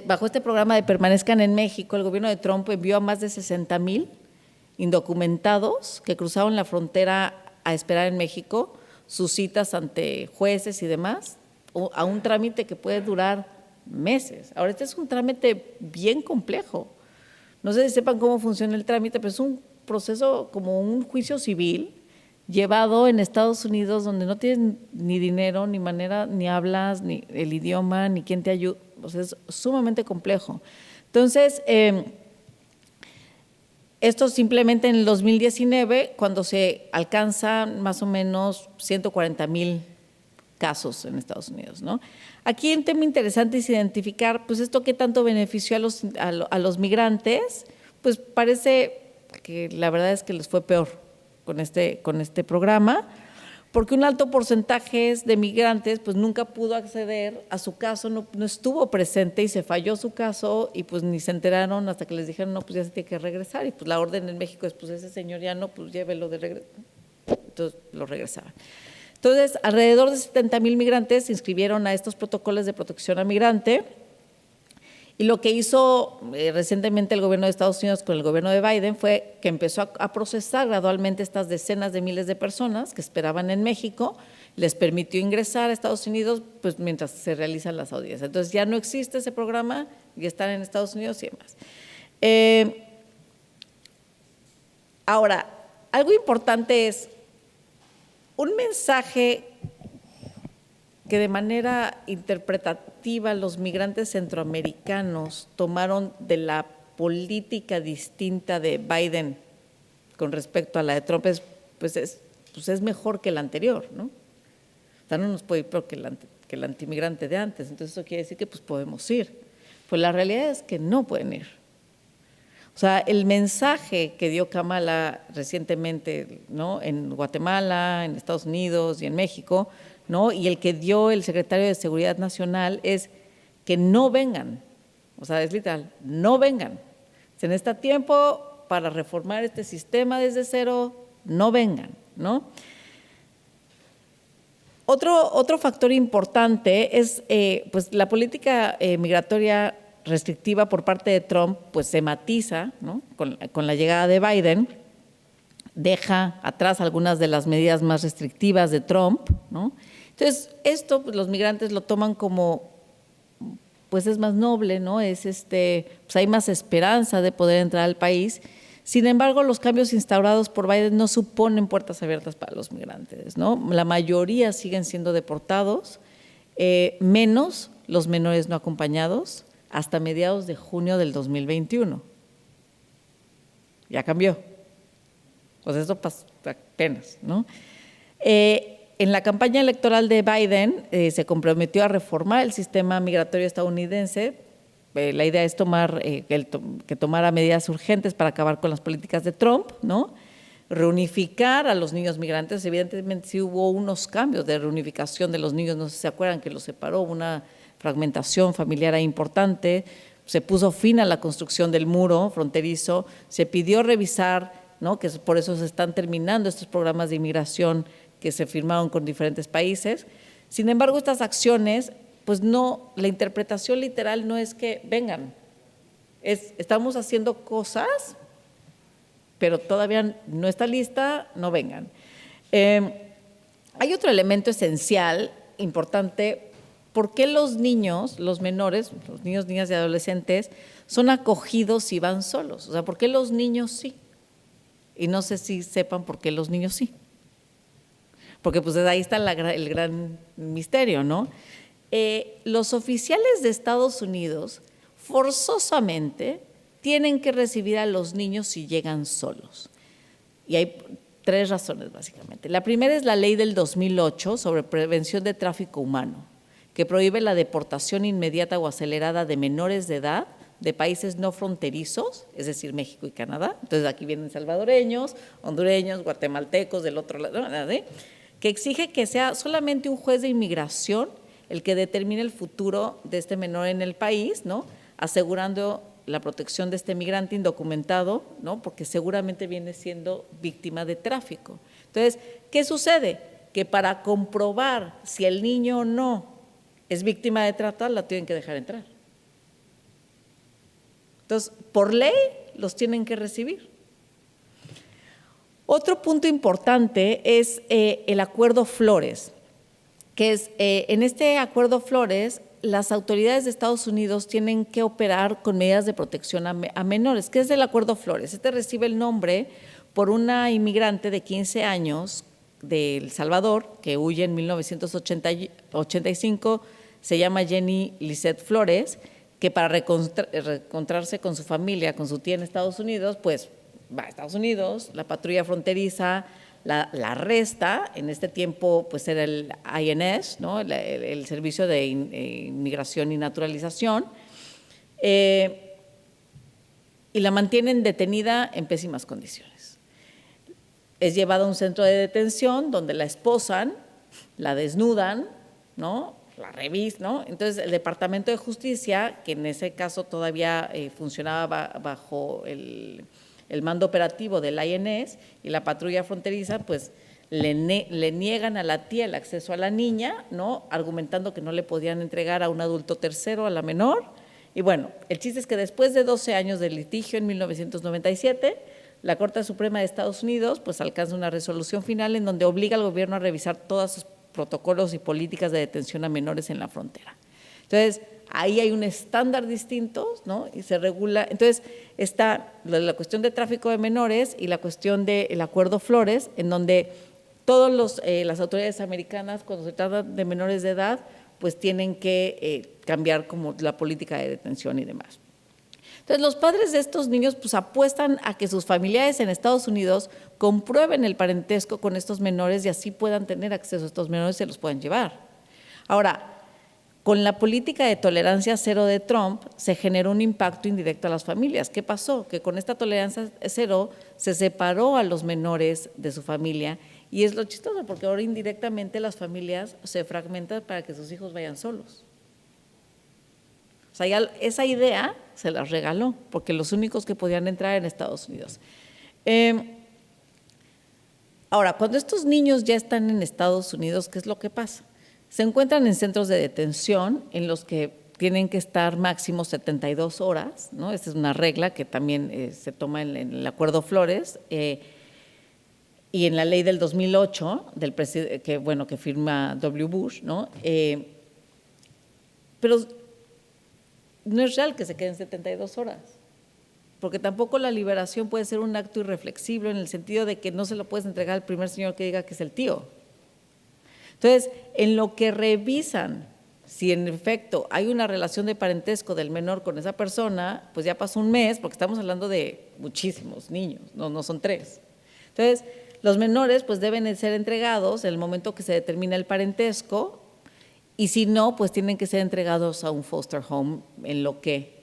bajo este programa de Permanezcan en México, el gobierno de Trump envió a más de 60,000 indocumentados que cruzaron la frontera a esperar en México sus citas ante jueces y demás, a un trámite que puede durar meses. Ahora, este es un trámite bien complejo. No sé si sepan cómo funciona el trámite, pero es un proceso como un juicio civil llevado en Estados Unidos donde no tienes ni dinero, ni manera, ni hablas, ni el idioma, ni quién te ayuda. O sea, es sumamente complejo. Entonces, esto simplemente en el 2019, cuando se alcanzan más o menos 140,000 casos en Estados Unidos, ¿no? Aquí un tema interesante es identificar, pues esto qué tanto benefició a los migrantes, pues parece que la verdad es que les fue peor con este programa, porque un alto porcentaje de migrantes pues nunca pudo acceder a su caso, no estuvo presente y se falló su caso y pues ni se enteraron hasta que les dijeron, no, pues ya se tiene que regresar y pues la orden en México es, pues ese señor ya no, pues llévelo de regreso, entonces lo regresaban. Entonces, alrededor de 70,000 migrantes se inscribieron a estos protocolos de protección al migrante y lo que hizo recientemente el gobierno de Estados Unidos con el gobierno de Biden fue que empezó a procesar gradualmente estas decenas de miles de personas que esperaban en México, les permitió ingresar a Estados Unidos pues mientras se realizan las audiencias. Entonces, ya no existe ese programa y están en Estados Unidos y demás. Ahora, algo importante es un mensaje que de manera interpretativa los migrantes centroamericanos tomaron de la política distinta de Biden con respecto a la de Trump pues es mejor que la anterior, ¿no? O sea, no nos puede ir peor que el antimigrante de antes, entonces eso quiere decir que pues podemos ir. Pues la realidad es que no pueden ir. O sea, el mensaje que dio Kamala recientemente, ¿no?, en Guatemala, en Estados Unidos y en México, ¿no?, y el que dio el secretario de Seguridad Nacional es que no vengan, o sea, es literal, no vengan. Se necesita tiempo para reformar este sistema desde cero, no vengan, ¿no? Otro factor importante es pues la política migratoria restrictiva por parte de Trump, pues se matiza, ¿no?, con la llegada de Biden, deja atrás algunas de las medidas más restrictivas de Trump, ¿no? Entonces, esto pues, los migrantes lo toman como, pues es más noble, ¿no? Es pues hay más esperanza de poder entrar al país. Sin embargo, los cambios instaurados por Biden no suponen puertas abiertas para los migrantes, ¿no? La mayoría siguen siendo deportados, menos los menores no acompañados, hasta mediados de junio del 2021. Ya cambió. Pues eso pasó apenas, ¿no? En la campaña electoral de Biden se comprometió a reformar el sistema migratorio estadounidense. La idea es que tomara medidas urgentes para acabar con las políticas de Trump, ¿no? Reunificar a los niños migrantes. Evidentemente sí hubo unos cambios de reunificación de los niños, no sé si se acuerdan que los separó, una fragmentación familiar ahí importante, se puso fin a la construcción del muro fronterizo, se pidió revisar, ¿no?, que por eso se están terminando estos programas de inmigración que se firmaron con diferentes países. Sin embargo, estas acciones, pues no, la interpretación literal no es que vengan, estamos haciendo cosas, pero todavía no está lista, no vengan. Hay otro elemento esencial, importante. ¿Por qué los niños, los menores, los niños, niñas y adolescentes son acogidos y van solos? O sea, ¿por qué los niños sí? Y no sé si sepan por qué los niños sí. Porque pues ahí está el gran misterio, ¿no? Los oficiales de Estados Unidos forzosamente tienen que recibir a los niños si llegan solos. Y hay 3 razones básicamente. La primera es la ley del 2008 sobre prevención de tráfico humano, que prohíbe la deportación inmediata o acelerada de menores de edad de países no fronterizos, es decir, México y Canadá. Entonces, aquí vienen salvadoreños, hondureños, guatemaltecos, del otro lado, ¿verdad?, que exige que sea solamente un juez de inmigración el que determine el futuro de este menor en el país, ¿no?, asegurando la protección de este migrante indocumentado, ¿no?, porque seguramente viene siendo víctima de tráfico. Entonces, ¿qué sucede? Que para comprobar si el niño o no es víctima de trata, la tienen que dejar entrar. Entonces, por ley, los tienen que recibir. Otro punto importante es el Acuerdo Flores, que es, en este Acuerdo Flores, las autoridades de Estados Unidos tienen que operar con medidas de protección a menores. ¿Qué es el Acuerdo Flores? Este recibe el nombre por una inmigrante de 15 años de El Salvador, que huye en 1985, se llama Jenny Lisette Flores, que para reencontrarse con su familia, con su tía en Estados Unidos, pues va a Estados Unidos, la patrulla fronteriza la arresta. En este tiempo pues era el INS, ¿no?, el Servicio de Inmigración y Naturalización, y la mantienen detenida en pésimas condiciones. Es llevada a un centro de detención donde la esposan, la desnudan, ¿no?, la revisan, ¿no? Entonces el Departamento de Justicia, que en ese caso todavía funcionaba bajo el mando operativo del INS, y la patrulla fronteriza, pues le niegan a la tía el acceso a la niña, ¿no?, argumentando que no le podían entregar a un adulto tercero a la menor. Y bueno, el chiste es que después de 12 años de litigio, en 1997, la Corte Suprema de Estados Unidos pues alcanza una resolución final en donde obliga al gobierno a revisar todos sus protocolos y políticas de detención a menores en la frontera. Entonces, ahí hay un estándar distinto, ¿no?, y se regula. Entonces, está la cuestión de tráfico de menores y la cuestión del Acuerdo Flores, en donde las autoridades americanas, cuando se trata de menores de edad, pues tienen que cambiar como la política de detención y demás. Entonces, los padres de estos niños pues apuestan a que sus familiares en Estados Unidos comprueben el parentesco con estos menores y así puedan tener acceso a estos menores y se los puedan llevar. Ahora, con la política de tolerancia cero de Trump se generó un impacto indirecto a las familias. ¿Qué pasó? Que con esta tolerancia cero se separó a los menores de su familia y es lo chistoso porque ahora indirectamente las familias se fragmentan para que sus hijos vayan solos. O sea, ya esa idea se las regaló, porque los únicos que podían entrar en Estados Unidos. Ahora, cuando estos niños ya están en Estados Unidos, ¿qué es lo que pasa? Se encuentran en centros de detención en los que tienen que estar máximo 72 horas, ¿no? Esta es una regla que también se toma en el Acuerdo Flores y en la ley del 2008, que firma W. Bush, ¿no? Pero no es real que se queden 72 horas, porque tampoco la liberación puede ser un acto irreflexible en el sentido de que no se lo puedes entregar al primer señor que diga que es el tío. Entonces, en lo que revisan si en efecto hay una relación de parentesco del menor con esa persona, pues ya pasó un mes, porque estamos hablando de muchísimos niños, no son 3. Entonces, los menores pues deben ser entregados en el momento que se determina el parentesco, y si no, pues tienen que ser entregados a un foster home en lo que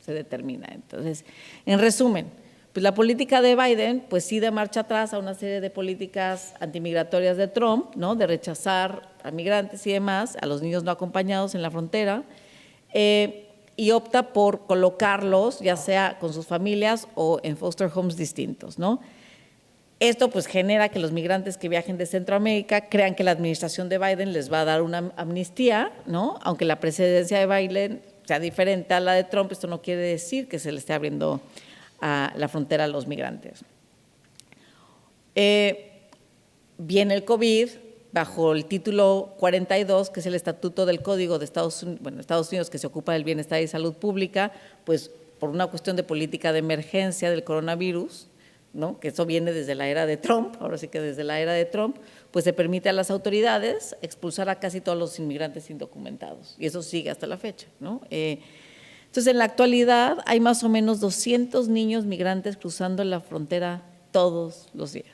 se determina. Entonces, en resumen, pues la política de Biden pues sí da marcha atrás a una serie de políticas antimigratorias de Trump, ¿no? De rechazar a migrantes y demás, a los niños no acompañados en la frontera, y opta por colocarlos ya sea con sus familias o en foster homes distintos, ¿no? Esto pues genera que los migrantes que viajen de Centroamérica crean que la administración de Biden les va a dar una amnistía, ¿no? Aunque la presidencia de Biden sea diferente a la de Trump, esto no quiere decir que se le esté abriendo a la frontera a los migrantes. Viene el COVID bajo el título 42, que es el Estatuto del Código de Estados Unidos, que se ocupa del bienestar y salud pública, pues por una cuestión de política de emergencia del coronavirus, ¿no? Que eso viene desde la era de Trump, ahora sí que desde la era de Trump, pues se permite a las autoridades expulsar a casi todos los inmigrantes indocumentados, y eso sigue hasta la fecha, ¿no? Entonces, en la actualidad hay más o menos 200 niños migrantes cruzando la frontera todos los días.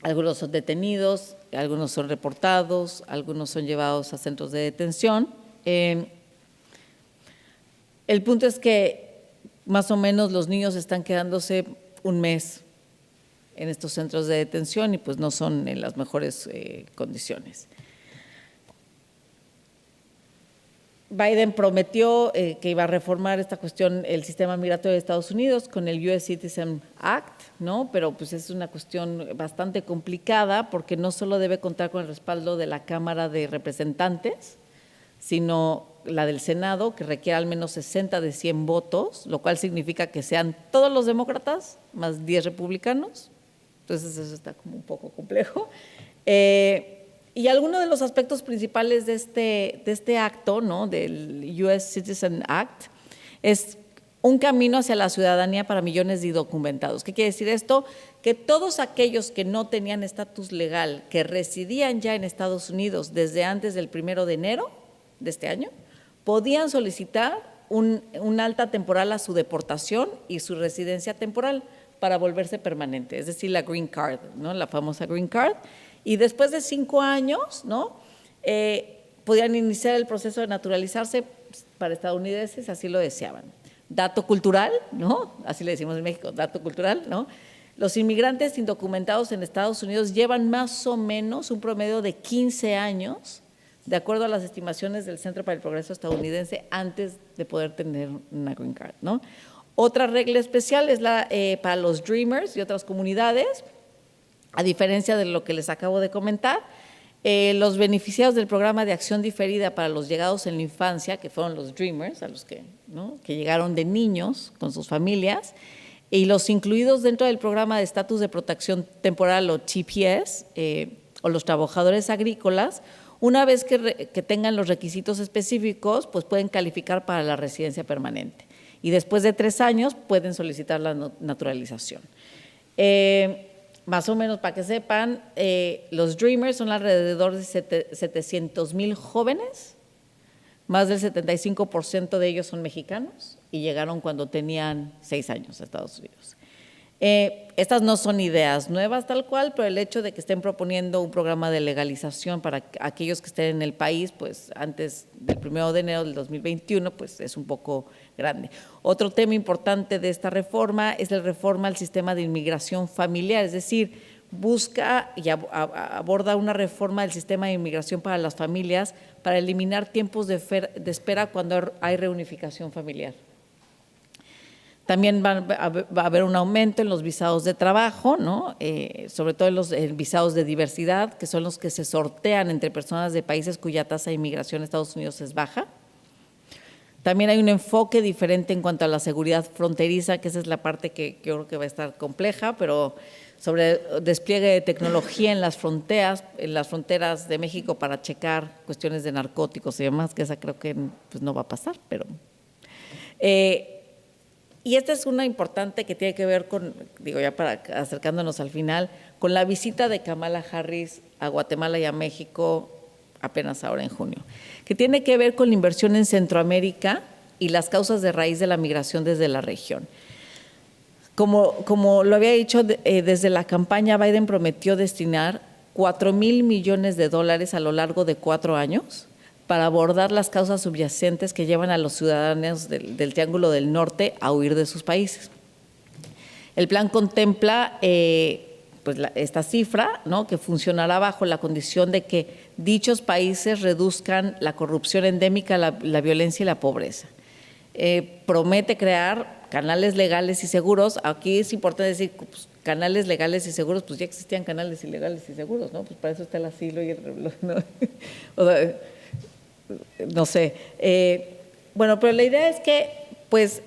Algunos son detenidos, algunos son reportados, algunos son llevados a centros de detención. El punto es que más o menos los niños están quedándose un mes en estos centros de detención y pues no son en las mejores condiciones. Biden prometió que iba a reformar esta cuestión, el sistema migratorio de Estados Unidos con el US Citizen Act, ¿no? Pero pues es una cuestión bastante complicada porque no solo debe contar con el respaldo de la Cámara de Representantes, sino la del Senado, que requiere al menos 60 de 100 votos, lo cual significa que sean todos los demócratas más 10 republicanos. Entonces eso está como un poco complejo. Y algunos de los aspectos principales de este acto, ¿no? Del US Citizen Act, es un camino hacia la ciudadanía para millones de indocumentados. ¿Qué quiere decir esto? Que todos aquellos que no tenían estatus legal, que residían ya en Estados Unidos desde antes del 1 de enero de este año, podían solicitar un alta temporal a su deportación y su residencia temporal para volverse permanente, es decir, la Green Card, ¿no? La famosa Green Card. Y después de 5 años, ¿no? Podían iniciar el proceso de naturalizarse para estadounidenses, así lo deseaban. Dato cultural, ¿no? Así le decimos en México, dato cultural, ¿no? Los inmigrantes indocumentados en Estados Unidos llevan más o menos un promedio de 15 años, de acuerdo a las estimaciones del Centro para el Progreso Estadounidense, antes de poder tener una Green Card, ¿no? Otra regla especial es para los Dreamers y otras comunidades. A diferencia de lo que les acabo de comentar, los beneficiarios del programa de acción diferida para los llegados en la infancia, que fueron los Dreamers, a los que llegaron de niños con sus familias, y los incluidos dentro del programa de estatus de protección temporal o TPS, o los trabajadores agrícolas, una vez que tengan los requisitos específicos, pues pueden calificar para la residencia permanente. Y después de 3 años pueden solicitar la naturalización. Más o menos, para que sepan, los Dreamers son alrededor de 700,000 jóvenes, más del 75% de ellos son mexicanos y llegaron cuando tenían 6 años a Estados Unidos. Estas no son ideas nuevas tal cual, pero el hecho de que estén proponiendo un programa de legalización para aquellos que estén en el país, pues antes del 1 de enero del 2021, pues es un poco grande. Otro tema importante de esta reforma es la reforma al sistema de inmigración familiar, es decir, busca y aborda una reforma del sistema de inmigración para las familias para eliminar tiempos de espera cuando hay reunificación familiar. También va a haber un aumento en los visados de trabajo, ¿no? Sobre todo en los visados de diversidad, que son los que se sortean entre personas de países cuya tasa de inmigración a Estados Unidos es baja. También hay un enfoque diferente en cuanto a la seguridad fronteriza, que esa es la parte que yo creo que va a estar compleja, pero sobre despliegue de tecnología en las fronteras de México para checar cuestiones de narcóticos y demás, que esa creo que pues, no va a pasar, pero… y esta es una importante que tiene que ver con, digo ya para acercándonos al final, con la visita de Kamala Harris a Guatemala y a México apenas ahora en junio, que tiene que ver con la inversión en Centroamérica y las causas de raíz de la migración desde la región. Como lo había dicho, desde la campaña Biden prometió destinar $4,000 millones a lo largo de 4 años para abordar las causas subyacentes que llevan a los ciudadanos del Triángulo del Norte a huir de sus países. El plan contempla pues esta cifra, ¿no?, que funcionará bajo la condición de que dichos países reduzcan la corrupción endémica, la violencia y la pobreza. Promete crear canales legales y seguros. Aquí es importante decir, pues, canales legales y seguros, pues ya existían canales ilegales y seguros, ¿no? Pues para eso está el asilo y el… ¿no? O sea, no sé. Bueno, pero la idea es que, pues,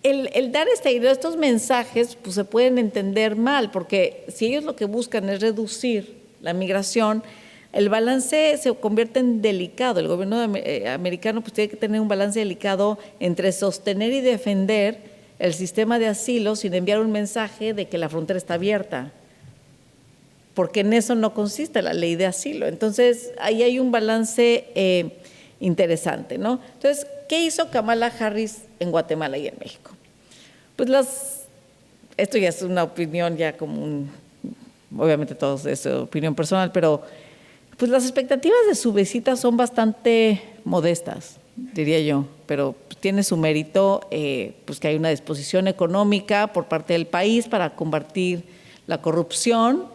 el dar esta idea, estos mensajes, pues se pueden entender mal, porque si ellos lo que buscan es reducir la migración, el balance se convierte en delicado. El gobierno americano pues tiene que tener un balance delicado entre sostener y defender el sistema de asilo sin enviar un mensaje de que la frontera está abierta, porque en eso no consiste la ley de asilo. Entonces, ahí hay un balance interesante, ¿no? Entonces, ¿qué hizo Kamala Harris en Guatemala y en México? Pues esto ya es una opinión ya como obviamente todo es opinión personal, pero pues las expectativas de su visita son bastante modestas, diría yo, pero tiene su mérito pues que hay una disposición económica por parte del país para combatir la corrupción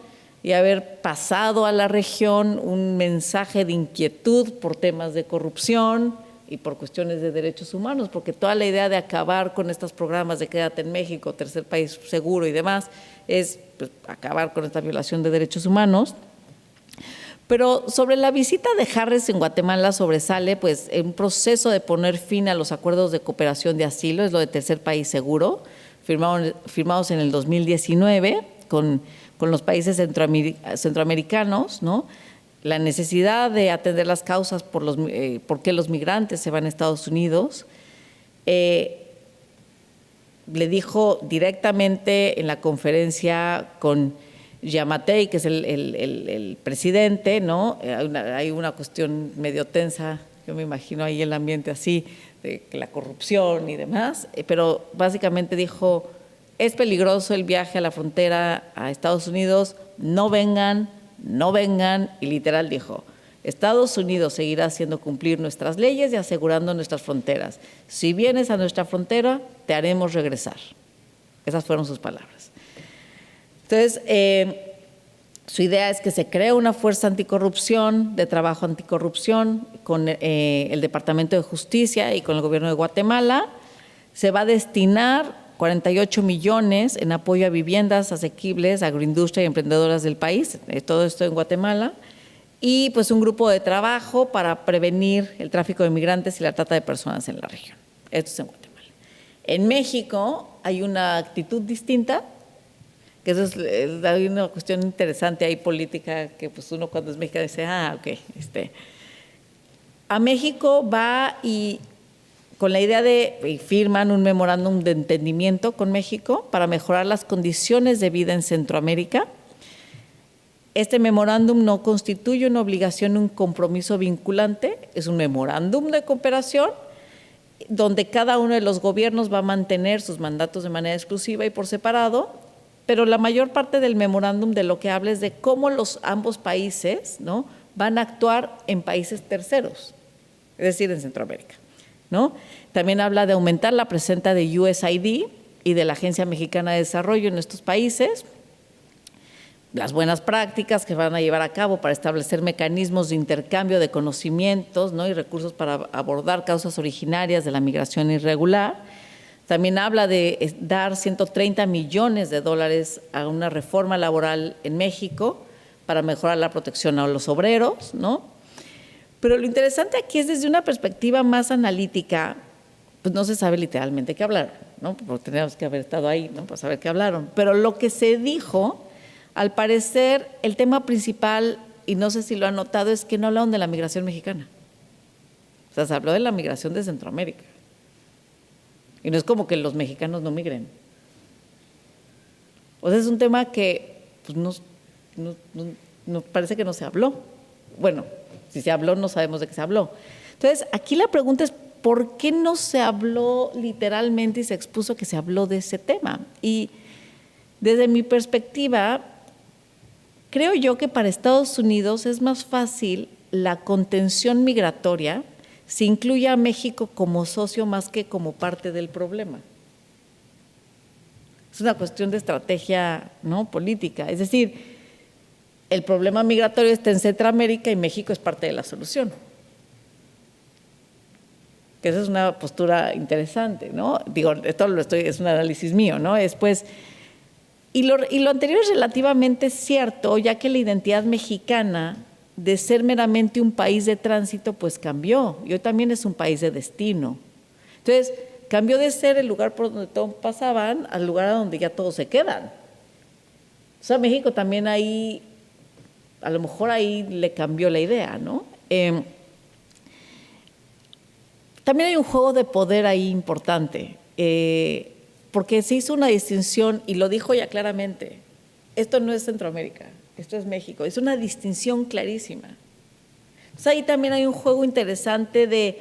y haber pasado a la región un mensaje de inquietud por temas de corrupción y por cuestiones de derechos humanos, porque toda la idea de acabar con estos programas de quédate en México, tercer país seguro y demás, es pues, acabar con esta violación de derechos humanos. Pero sobre la visita de Harris en Guatemala sobresale pues un proceso de poner fin a los acuerdos de cooperación de asilo, es lo de tercer país seguro, firmados en el 2019 con los países centroamericanos, ¿no? La necesidad de atender las causas por qué los migrantes se van a Estados Unidos. Le dijo directamente en la conferencia con Yamatei, que es el presidente, ¿no? Hay una cuestión medio tensa, yo me imagino ahí el ambiente así, de la corrupción y demás, pero básicamente dijo, es peligroso el viaje a la frontera a Estados Unidos, no vengan, y literal dijo, Estados Unidos seguirá haciendo cumplir nuestras leyes y asegurando nuestras fronteras. Si vienes a nuestra frontera, te haremos regresar. Esas fueron sus palabras. Entonces, su idea es que se cree una fuerza anticorrupción, de trabajo anticorrupción, con el Departamento de Justicia y con el gobierno de Guatemala. Se va a destinar 48 millones en apoyo a viviendas asequibles, agroindustria y emprendedoras del país, todo esto en Guatemala, y pues un grupo de trabajo para prevenir el tráfico de migrantes y la trata de personas en la región. Esto es en Guatemala. En México hay una actitud distinta, que eso hay una cuestión interesante ahí política, que pues uno cuando es mexicano dice, ok, a México va y con la idea de firman un memorándum de entendimiento con México para mejorar las condiciones de vida en Centroamérica. Este memorándum no constituye una obligación, un compromiso vinculante, es un memorándum de cooperación donde cada uno de los gobiernos va a mantener sus mandatos de manera exclusiva y por separado, pero la mayor parte del memorándum de lo que habla es de cómo ambos países, ¿no?, van a actuar en países terceros, es decir, en Centroamérica, ¿no? También habla de aumentar la presencia de USAID y de la Agencia Mexicana de Desarrollo en estos países, las buenas prácticas que van a llevar a cabo para establecer mecanismos de intercambio de conocimientos, ¿no?, y recursos para abordar causas originarias de la migración irregular. También habla de dar 130 millones de dólares a una reforma laboral en México para mejorar la protección a los obreros, ¿no? Pero lo interesante aquí es desde una perspectiva más analítica, pues no se sabe literalmente qué hablaron, ¿no? Porque teníamos que haber estado ahí, ¿no?, para saber qué hablaron. Pero lo que se dijo, al parecer, el tema principal, y no sé si lo han notado, es que no hablaron de la migración mexicana. O sea, se habló de la migración de Centroamérica. Y no es como que los mexicanos no migren. O sea, es un tema que pues, no parece que no se habló. Bueno, si se habló, no sabemos de qué se habló. Entonces, aquí la pregunta es, ¿por qué no se habló literalmente y se expuso que se habló de ese tema? Y desde mi perspectiva, creo yo que para Estados Unidos es más fácil la contención migratoria si incluye a México como socio más que como parte del problema. Es una cuestión de estrategia, ¿no?, política. Es decir, el problema migratorio está en Centroamérica y México es parte de la solución. Que esa es una postura interesante, ¿no? Digo, es un análisis mío, ¿no? Después, y lo anterior es relativamente cierto, ya que la identidad mexicana de ser meramente un país de tránsito, pues cambió, y hoy también es un país de destino. Entonces, cambió de ser el lugar por donde todos pasaban al lugar a donde ya todos se quedan. O sea, México también ahí, a lo mejor ahí le cambió la idea, ¿no? También hay un juego de poder ahí importante, porque se hizo una distinción, y lo dijo ya claramente, esto no es Centroamérica, esto es México, es una distinción clarísima. Entonces ahí también hay un juego interesante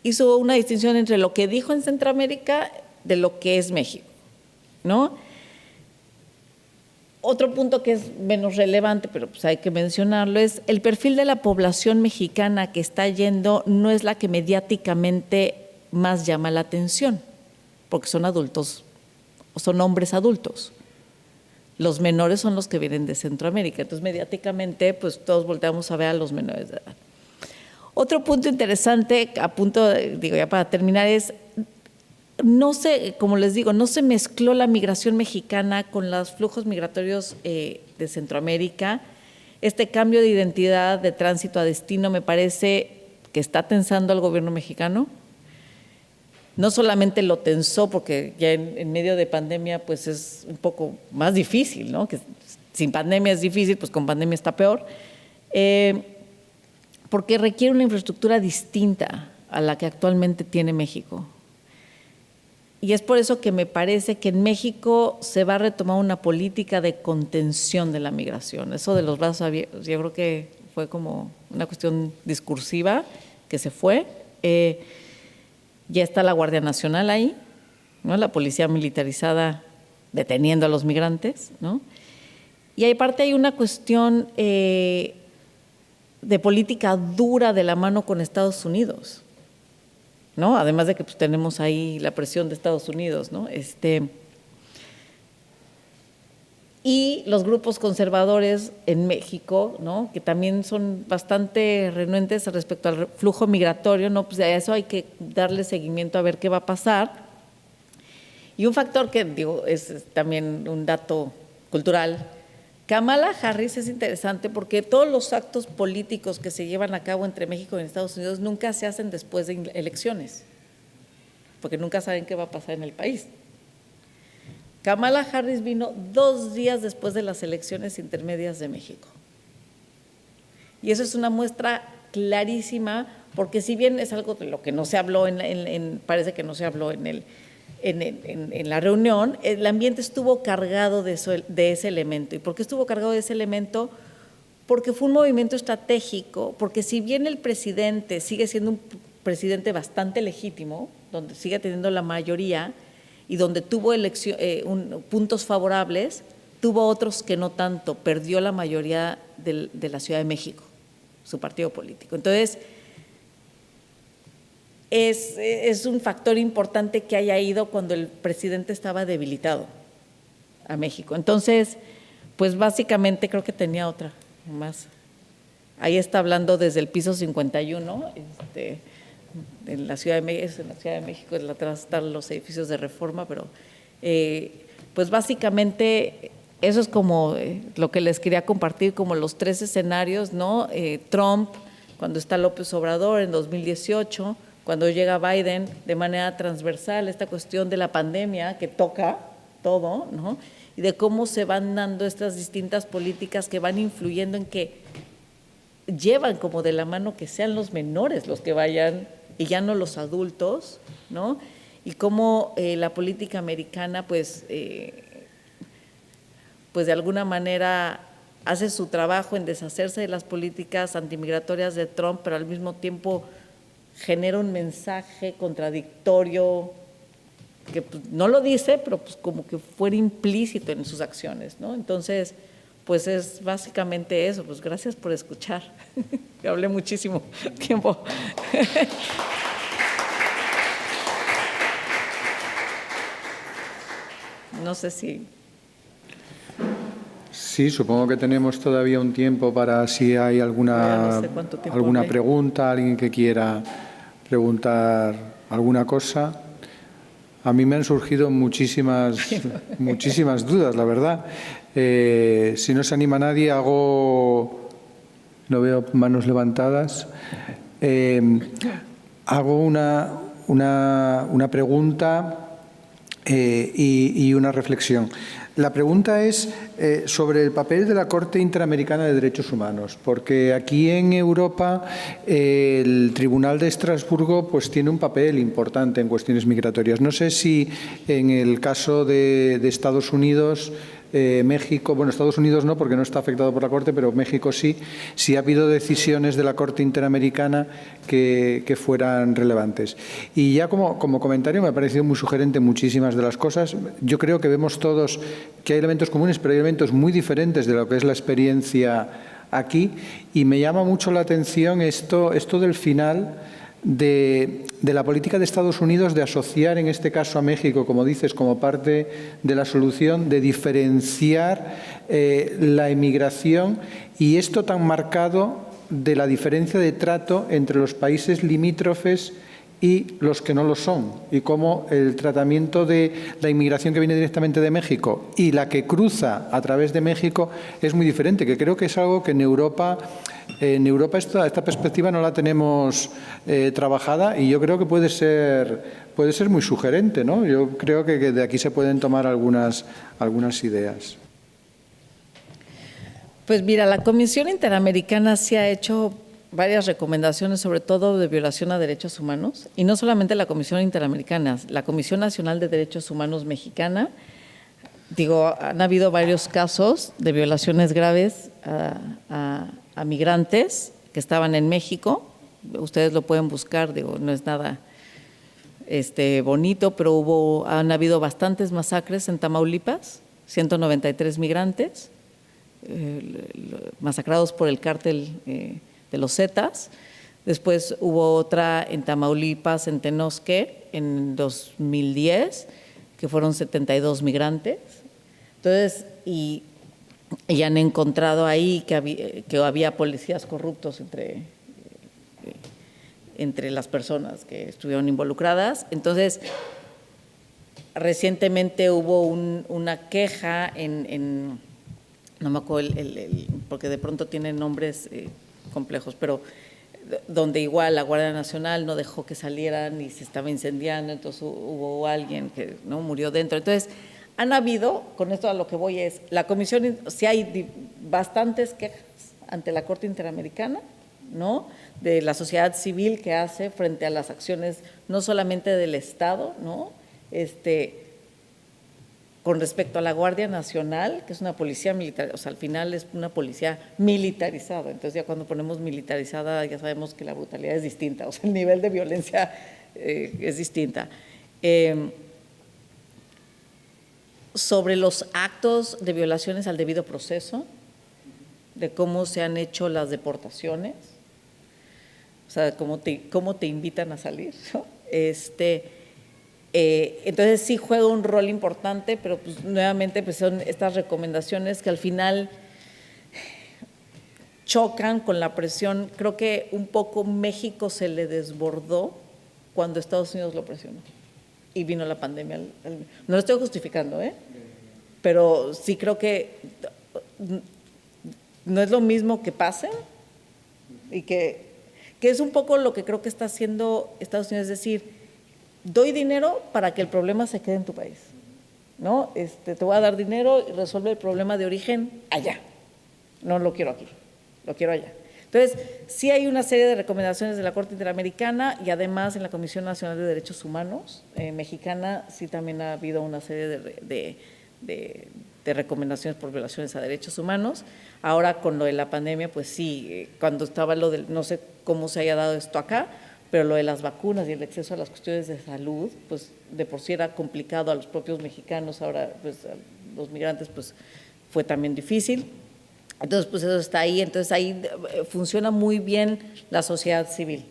hizo una distinción entre lo que dijo en Centroamérica de lo que es México, ¿no? Otro punto que es menos relevante, pero pues hay que mencionarlo, es el perfil de la población mexicana que está yendo no es la que mediáticamente más llama la atención, porque son adultos, son hombres adultos. Los menores son los que vienen de Centroamérica, entonces mediáticamente pues todos volteamos a ver a los menores de edad. Otro punto interesante, digo ya para terminar, es como les digo, no se mezcló la migración mexicana con los flujos migratorios de Centroamérica. Este cambio de identidad de tránsito a destino me parece que está tensando al gobierno mexicano. No solamente lo tensó porque ya en medio de pandemia pues es un poco más difícil, ¿no? Que sin pandemia es difícil, pues con pandemia está peor, porque requiere una infraestructura distinta a la que actualmente tiene México. Y es por eso que me parece que en México se va a retomar una política de contención de la migración. Eso de los brazos abiertos, yo creo que fue como una cuestión discursiva que se fue. Ya está la Guardia Nacional ahí, ¿no?, la policía militarizada deteniendo a los migrantes, ¿no? Y aparte hay una cuestión de política dura de la mano con Estados Unidos, ¿no? Además de que pues, tenemos ahí la presión de Estados Unidos, ¿no? Y los grupos conservadores en México, ¿no?, que también son bastante renuentes respecto al flujo migratorio, ¿no? Pues a eso hay que darle seguimiento a ver qué va a pasar. Y un factor que digo es también un dato cultural. Kamala Harris es interesante porque todos los actos políticos que se llevan a cabo entre México y Estados Unidos nunca se hacen después de elecciones, porque nunca saben qué va a pasar en el país. Kamala Harris vino 2 días después de las elecciones intermedias de México. Y eso es una muestra clarísima porque si bien es algo de lo que no se habló, parece que no se habló en la reunión, el ambiente estuvo cargado de ese elemento. ¿Y por qué estuvo cargado de ese elemento? Porque fue un movimiento estratégico, porque si bien el presidente sigue siendo un presidente bastante legítimo, donde sigue teniendo la mayoría y donde tuvo puntos favorables, tuvo otros que no tanto, perdió la mayoría de la Ciudad de México, su partido político. Entonces, es un factor importante que haya ido cuando el presidente estaba debilitado a México. Entonces, pues básicamente creo que tenía otra más. Ahí está hablando desde el piso 51, en la Ciudad de México, atrás están los edificios de Reforma, pero pues básicamente eso es como lo que les quería compartir, como los 3 escenarios, ¿no? Trump, cuando está López Obrador en 2018, cuando llega Biden de manera transversal, esta cuestión de la pandemia que toca todo, ¿no? Y de cómo se van dando estas distintas políticas que van influyendo en que llevan como de la mano que sean los menores los que vayan y ya no los adultos, ¿no? Y cómo la política americana, pues de alguna manera hace su trabajo en deshacerse de las políticas antimigratorias de Trump, pero al mismo tiempo genera un mensaje contradictorio que pues, no lo dice, pero pues como que fuera implícito en sus acciones, ¿no? Entonces, pues es básicamente eso. Pues gracias por escuchar. Hablé muchísimo tiempo. No sé si… Sí, supongo que tenemos todavía un tiempo para si hay alguna pregunta, alguien que quiera preguntar alguna cosa. A mí me han surgido muchísimas dudas, la verdad. Si no se anima nadie, no veo manos levantadas, hago una pregunta y una reflexión. La pregunta es sobre el papel de la Corte Interamericana de Derechos Humanos, porque aquí en Europa el Tribunal de Estrasburgo pues, tiene un papel importante en cuestiones migratorias. No sé si en el caso de Estados Unidos, México, bueno, Estados Unidos no, porque no está afectado por la Corte, pero México sí, si ha habido decisiones de la Corte Interamericana que fueran relevantes. Y ya como comentario me ha parecido muy sugerente muchísimas de las cosas. Yo creo que vemos todos que hay elementos comunes, pero hay elementos muy diferentes de lo que es la experiencia aquí, y me llama mucho la atención esto del final de la política de Estados Unidos de asociar, en este caso a México, como dices, como parte de la solución, de diferenciar la emigración, y esto tan marcado de la diferencia de trato entre los países limítrofes y los que no lo son, y cómo el tratamiento de la inmigración que viene directamente de México y la que cruza a través de México es muy diferente, que creo que es algo que en Europa esta perspectiva no la tenemos trabajada, y yo creo que puede ser muy sugerente, ¿no? Yo creo que de aquí se pueden tomar algunas ideas. Pues mira, la Comisión Interamericana sí ha hecho varias recomendaciones, sobre todo de violación a derechos humanos, y no solamente la Comisión Interamericana, la Comisión Nacional de Derechos Humanos mexicana. Han habido varios casos de violaciones graves a migrantes que estaban en México. Ustedes lo pueden buscar, no es nada bonito, pero han habido bastantes masacres en Tamaulipas, 193 migrantes masacrados por el cártel de los Zetas. Después hubo otra en Tamaulipas, en Tenosque, en 2010, que fueron 72 migrantes. Entonces, y han encontrado ahí que había policías corruptos entre las personas que estuvieron involucradas. Entonces, recientemente hubo una queja no me acuerdo porque de pronto tienen nombres complejos, pero donde igual la Guardia Nacional no dejó que salieran y se estaba incendiando, entonces hubo alguien que no murió dentro. Entonces, han habido, con esto a lo que voy es, la Comisión, si hay bastantes quejas ante la Corte Interamericana ¿no? De la sociedad civil que hace frente a las acciones no solamente del Estado, ¿no? Con respecto a la Guardia Nacional, que es una policía militar, o sea, al final es una policía militarizada, entonces ya cuando ponemos militarizada ya sabemos que la brutalidad es distinta, o sea, el nivel de violencia es distinta. Sobre los actos de violaciones al debido proceso, de cómo se han hecho las deportaciones, o sea, cómo te invitan a salir, ¿no? Entonces sí juega un rol importante, pero pues nuevamente pues son estas recomendaciones que al final chocan con la presión. Creo que un poco México se le desbordó cuando Estados Unidos lo presionó y vino la pandemia. No lo estoy justificando, pero sí creo que no es lo mismo que pase y que es un poco lo que creo que está haciendo Estados Unidos, es decir, doy dinero para que el problema se quede en tu país, ¿no? Te voy a dar dinero y resuelve el problema de origen allá, no lo quiero aquí, lo quiero allá. Entonces, sí hay una serie de recomendaciones de la Corte Interamericana y además en la Comisión Nacional de Derechos Humanos mexicana sí también ha habido una serie de recomendaciones por violaciones a derechos humanos. Ahora con lo de la pandemia, pues sí, cuando estaba lo del, no sé cómo se haya dado esto acá, pero lo de las vacunas y el acceso a las cuestiones de salud, pues de por sí era complicado a los propios mexicanos, ahora pues a los migrantes pues fue también difícil. Entonces pues eso está ahí, entonces ahí funciona muy bien la sociedad civil.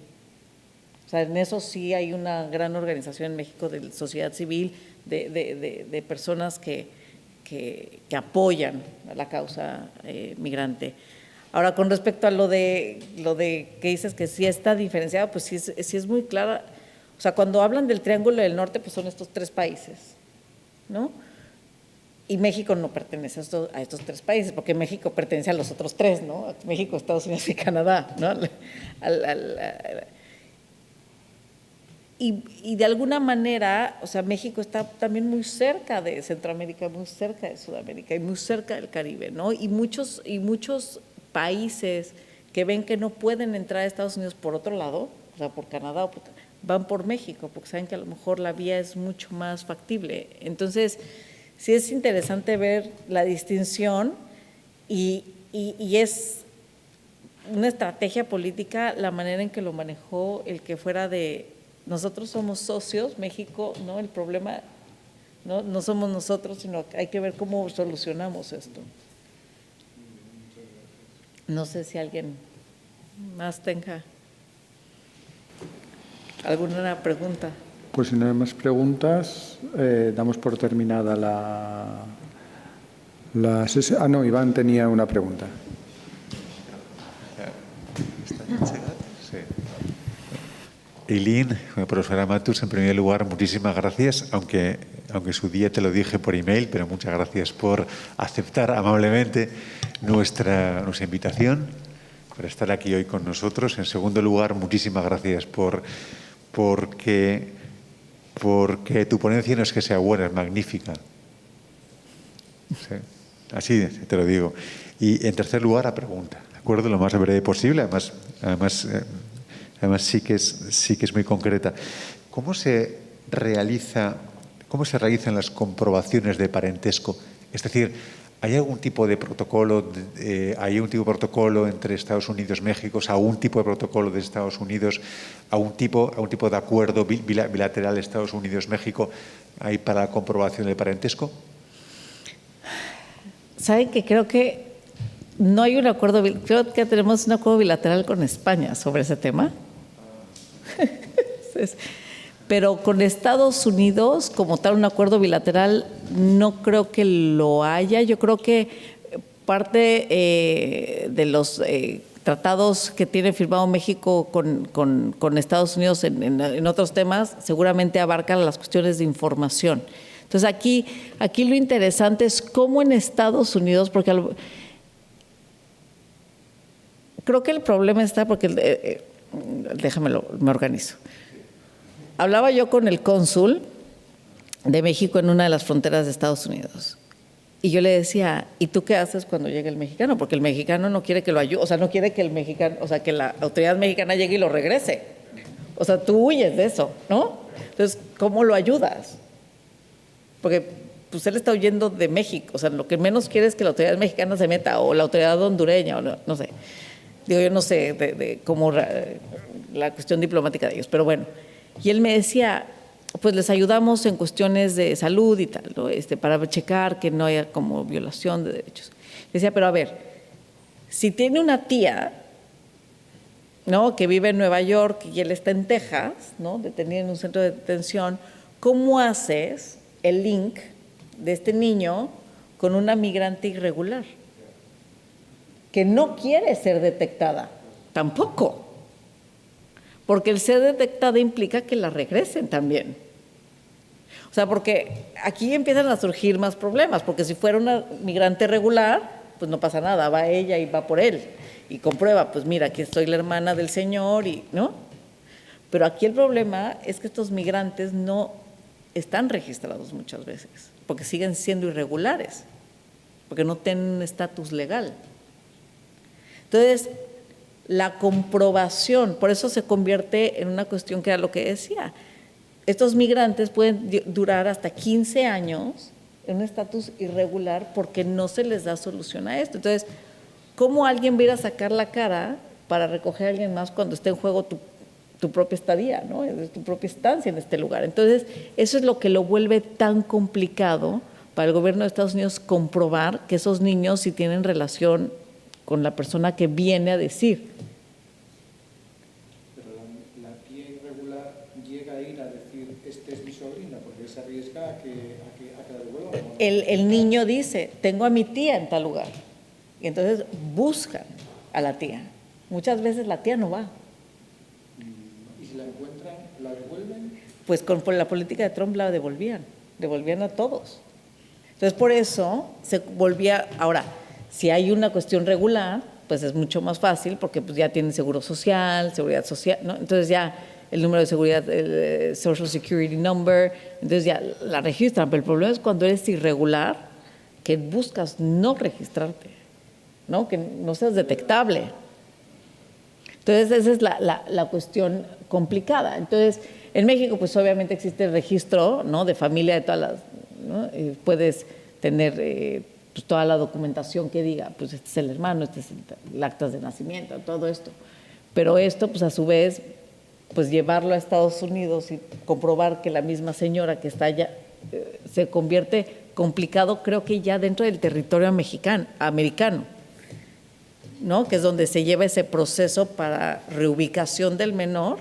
O sea, en eso sí hay una gran organización en México de sociedad civil, de personas que apoyan a la causa migrante. Ahora, con respecto a lo de que dices que sí está diferenciado, pues sí es muy clara. O sea, cuando hablan del Triángulo del Norte, pues son estos 3 países, ¿no? Y México no pertenece a estos 3 países, porque México pertenece a los otros 3, ¿no? México, Estados Unidos y Canadá, ¿no? Y de alguna manera, o sea, México está también muy cerca de Centroamérica, muy cerca de Sudamérica y muy cerca del Caribe, ¿no? Y muchos países que ven que no pueden entrar a Estados Unidos por otro lado, o sea, por Canadá, van por México, porque saben que a lo mejor la vía es mucho más factible. Entonces, sí es interesante ver la distinción y es una estrategia política la manera en que lo manejó el que fuera de… Nosotros somos socios, México, ¿no? El problema no somos nosotros, sino que hay que ver cómo solucionamos esto. No sé si alguien más tenga alguna pregunta. Pues si no hay más preguntas, damos por terminada la sesión. Ah, no, Iván tenía una pregunta. Eileen, profesora Matus, en primer lugar, muchísimas gracias, aunque su día te lo dije por email, pero muchas gracias por aceptar amablemente nuestra invitación, por estar aquí hoy con nosotros. En segundo lugar, muchísimas gracias porque tu ponencia no es que sea buena, es magnífica. Sí, así te lo digo. Y en tercer lugar, la pregunta, ¿de acuerdo? Lo más breve posible, además sí que es muy concreta. ¿Cómo se realizan las comprobaciones de parentesco? Es decir, ¿hay algún tipo de protocolo? ¿Hay un tipo de protocolo entre Estados Unidos y México? ¿A un tipo de protocolo de Estados Unidos? ¿A un tipo de acuerdo bilateral Estados Unidos-México hay para la comprobación del parentesco? ¿Saben que creo que no hay un acuerdo? Creo que tenemos un acuerdo bilateral con España sobre ese tema. Pero con Estados Unidos, como tal, un acuerdo bilateral, no creo que lo haya. Yo creo que parte de los tratados que tiene firmado México con Estados Unidos en otros temas, seguramente abarcan las cuestiones de información. Entonces, aquí lo interesante es cómo en Estados Unidos, porque creo que el problema está porque… me organizo. Hablaba yo con el cónsul de México en una de las fronteras de Estados Unidos Y yo le decía, ¿y tú qué haces cuando llega el mexicano? Porque el mexicano no quiere que lo ayude, o sea, no quiere que el mexicano, o sea, que la autoridad mexicana llegue y lo regrese. O sea, tú huyes de eso, ¿no? Entonces, ¿cómo lo ayudas? Porque pues él está huyendo de México, o sea, lo que menos quiere es que la autoridad mexicana se meta, o la autoridad hondureña, o no sé. Digo, yo no sé de cómo la cuestión diplomática de ellos, pero bueno. Y él me decía, pues les ayudamos en cuestiones de salud y tal, ¿no? Para checar que no haya como violación de derechos. Decía, pero a ver, si tiene una tía, ¿no?, que vive en Nueva York y él está en Texas, ¿no?, detenido en un centro de detención, ¿cómo haces el link de este niño con una migrante irregular que no quiere ser detectada tampoco? Porque el ser detectada implica que la regresen también. O sea, porque aquí empiezan a surgir más problemas, porque si fuera una migrante regular, pues no pasa nada, va ella y va por él y comprueba, pues mira, aquí estoy la hermana del señor, y ¿no? Pero aquí el problema es que estos migrantes no están registrados muchas veces, porque siguen siendo irregulares, porque no tienen un estatus legal. Entonces, la comprobación, por eso se convierte en una cuestión que era lo que decía. Estos migrantes pueden durar hasta 15 años en un estatus irregular porque no se les da solución a esto. Entonces, ¿cómo alguien va a ir a sacar la cara para recoger a alguien más cuando esté en juego tu propia estadía, ¿no?, tu propia estancia en este lugar? Entonces, eso es lo que lo vuelve tan complicado para el gobierno de Estados Unidos comprobar que esos niños sí tienen relación con la persona que viene a decir. Pero la tía irregular llega a ir a decir, este es mi sobrina, porque él se arriesga a que la devuelvan. El niño dice, tengo a mi tía en tal lugar. Y entonces buscan a la tía. Muchas veces la tía no va. ¿Y si la encuentran, la devuelven? Pues con la política de Trump la devolvían a todos. Entonces, por eso se volvía. Ahora, si hay una cuestión regular, pues es mucho más fácil, porque pues ya tienen seguro social, seguridad social, ¿no? Entonces ya el número de seguridad, el Social Security Number, entonces ya la registran. Pero el problema es cuando eres irregular, que buscas no registrarte, ¿no?, que no seas detectable. Entonces, esa es la cuestión complicada. Entonces, en México, pues obviamente existe el registro, ¿no?, de familia de todas las, ¿no? Puedes tener pues, toda la documentación que diga, pues este es el hermano, este es el actas de nacimiento, todo esto. Pero esto, pues a su vez, pues llevarlo a Estados Unidos y comprobar que la misma señora que está allá se convierte complicado, creo que ya dentro del territorio americano, ¿no?, que es donde se lleva ese proceso para reubicación del menor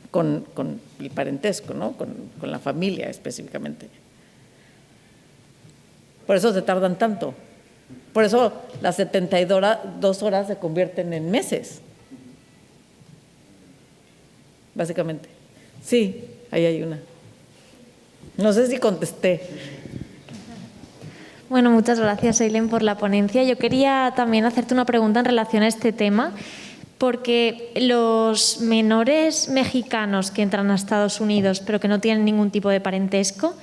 con el parentesco, ¿no?, con la familia específicamente. Por eso se tardan tanto. Por eso las 72 horas se convierten en meses, básicamente. Sí, ahí hay una. No sé si contesté. Bueno, muchas gracias, Eileen, por la ponencia. Yo quería también hacerte una pregunta en relación a este tema, porque los menores mexicanos que entran a Estados Unidos pero que no tienen ningún tipo de parentesco,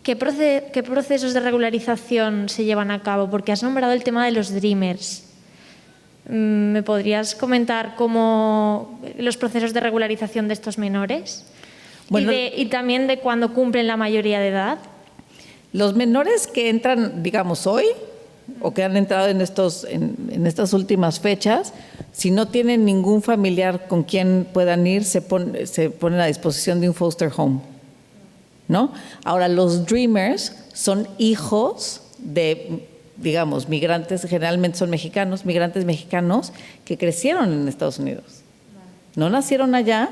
¿qué procesos de regularización se llevan a cabo? Porque has nombrado el tema de los Dreamers. ¿Me podrías comentar cómo los procesos de regularización de estos menores? Bueno, y también de cuándo cumplen la mayoría de edad. Los menores que entran, digamos, hoy, o que han entrado en estas últimas fechas, si no tienen ningún familiar con quien puedan ir, se ponen a disposición de un foster home, ¿no? Ahora, los Dreamers son hijos de, digamos, migrantes, generalmente son mexicanos, migrantes mexicanos que crecieron en Estados Unidos. No nacieron allá,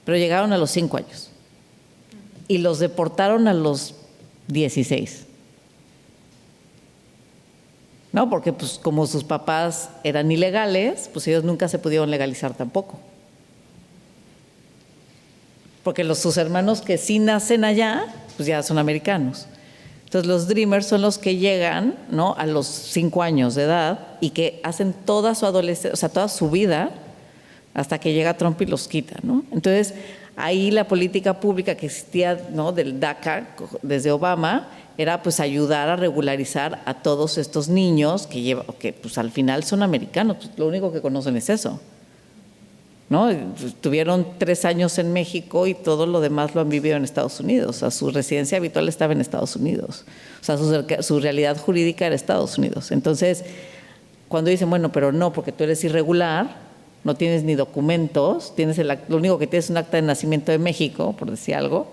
pero llegaron a los 5 años. Y los deportaron a los 16. ¿No? Porque pues como sus papás eran ilegales, pues ellos nunca se pudieron legalizar tampoco. Porque sus hermanos que sí nacen allá, pues ya son americanos. Entonces los Dreamers son los que llegan, ¿no?, a los 5 años de edad y que hacen toda su adolescencia, o sea, toda su vida, hasta que llega Trump y los quita, ¿no? Entonces, ahí la política pública que existía, ¿no?, del DACA desde Obama era pues ayudar a regularizar a todos estos niños que pues al final son americanos, pues, lo único que conocen es eso, ¿no? Tuvieron 3 años en México y todo lo demás lo han vivido en Estados Unidos. O sea, su residencia habitual estaba en Estados Unidos. O sea, su realidad jurídica era Estados Unidos. Entonces, cuando dicen, bueno, pero no, porque tú eres irregular, no tienes ni documentos, lo único que tienes es un acta de nacimiento de México, por decir algo,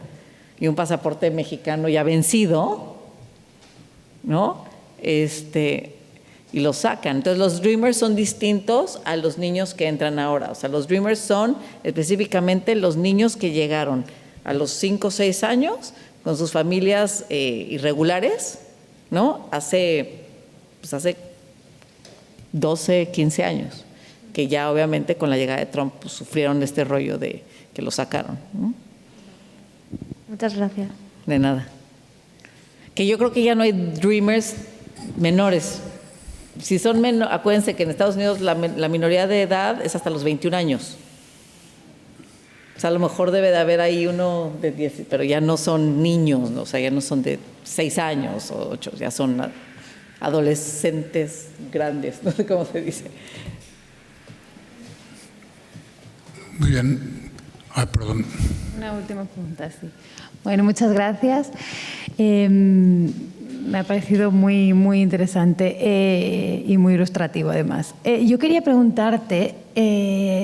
y un pasaporte mexicano ya vencido, ¿no? Y los sacan. Entonces, los Dreamers son distintos a los niños que entran ahora. O sea, los Dreamers son específicamente los niños que llegaron a los 5 o 6 años con sus familias irregulares, ¿no? Hace 12, 15 años, que ya obviamente con la llegada de Trump pues, sufrieron este rollo de que los sacaron, ¿no? Muchas gracias. De nada. Que yo creo que ya no hay Dreamers menores. Si son menores, acuérdense que en Estados Unidos la minoría de edad es hasta los 21 años. O sea, a lo mejor debe de haber ahí uno de 10, pero ya no son niños, ¿no? O sea, ya no son de 6 años o 8, ya son adolescentes grandes, no sé cómo se dice. Muy bien. Perdón. Una última pregunta, sí. Bueno, muchas gracias. Me ha parecido muy, muy interesante y muy ilustrativo además. Yo quería preguntarte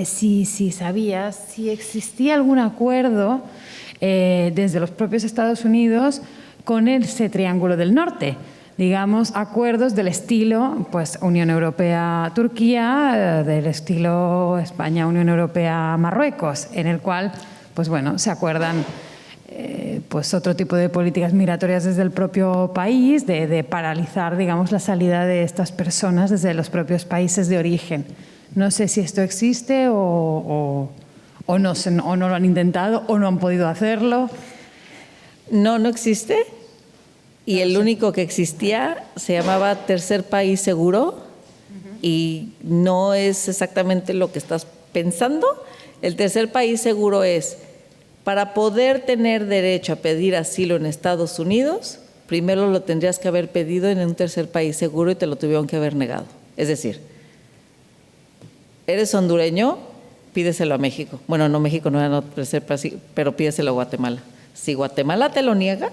si sabías si existía algún acuerdo desde los propios Estados Unidos con ese Triángulo del Norte. Digamos, acuerdos del estilo pues, Unión Europea-Turquía, del estilo España-Unión Europea-Marruecos, en el cual pues, bueno, se acuerdan pues otro tipo de políticas migratorias desde el propio país, de paralizar, digamos, la salida de estas personas desde los propios países de origen. No sé si esto existe o no lo han intentado o no han podido hacerlo. No existe. Y el único que existía se llamaba Tercer País Seguro y no es exactamente lo que estás pensando. El Tercer País Seguro es, para poder tener derecho a pedir asilo en Estados Unidos, primero lo tendrías que haber pedido en un tercer país seguro y te lo tuvieron que haber negado. Es decir, eres hondureño, pídeselo a México. Bueno, no, México no era no tercer país, pero pídeselo a Guatemala. Si Guatemala te lo niega,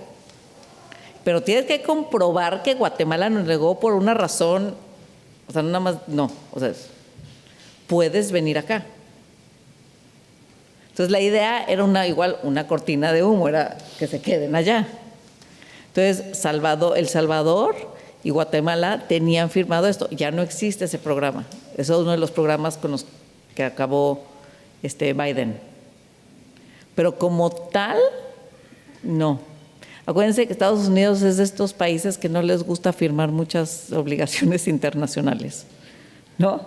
pero tienes que comprobar que Guatemala nos negó por una razón, o sea, no nada más, no, o sea, puedes venir acá. Entonces la idea era igual una cortina de humo, era que se queden allá. Entonces El Salvador y Guatemala tenían firmado esto, ya no existe ese programa. Eso es uno de los programas con los que acabó Biden. Pero como tal, no. Acuérdense que Estados Unidos es de estos países que no les gusta firmar muchas obligaciones internacionales, ¿no?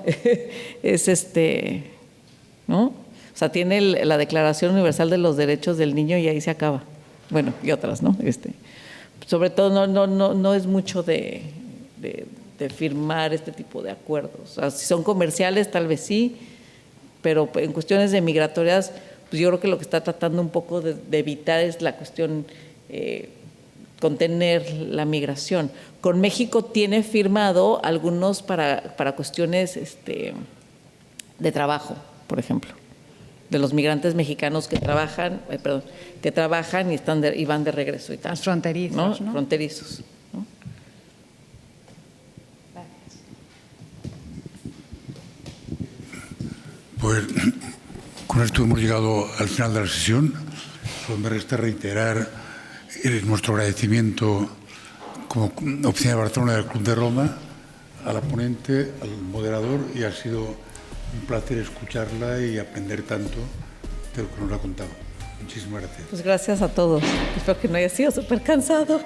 ¿no? O sea, tiene la Declaración Universal de los Derechos del Niño y ahí se acaba. Bueno, y otras, ¿no? Sobre todo no es mucho de firmar este tipo de acuerdos. O sea, si son comerciales, tal vez sí, pero en cuestiones de migratorias, pues yo creo que lo que está tratando un poco de evitar es la cuestión contener la migración. Con México tiene firmado algunos para cuestiones de trabajo, por ejemplo, de los migrantes mexicanos que trabajan y van de regreso y tal. Los fronterizos, ¿no? Fronterizos, ¿no? Pues con esto hemos llegado al final de la sesión. Solo me resta reiterar nuestro agradecimiento como Oficina de Barcelona del Club de Roma a la ponente, al moderador, y ha sido un placer escucharla y aprender tanto de lo que nos ha contado. Muchísimas gracias. Pues gracias a todos. Espero que no haya sido súper cansado.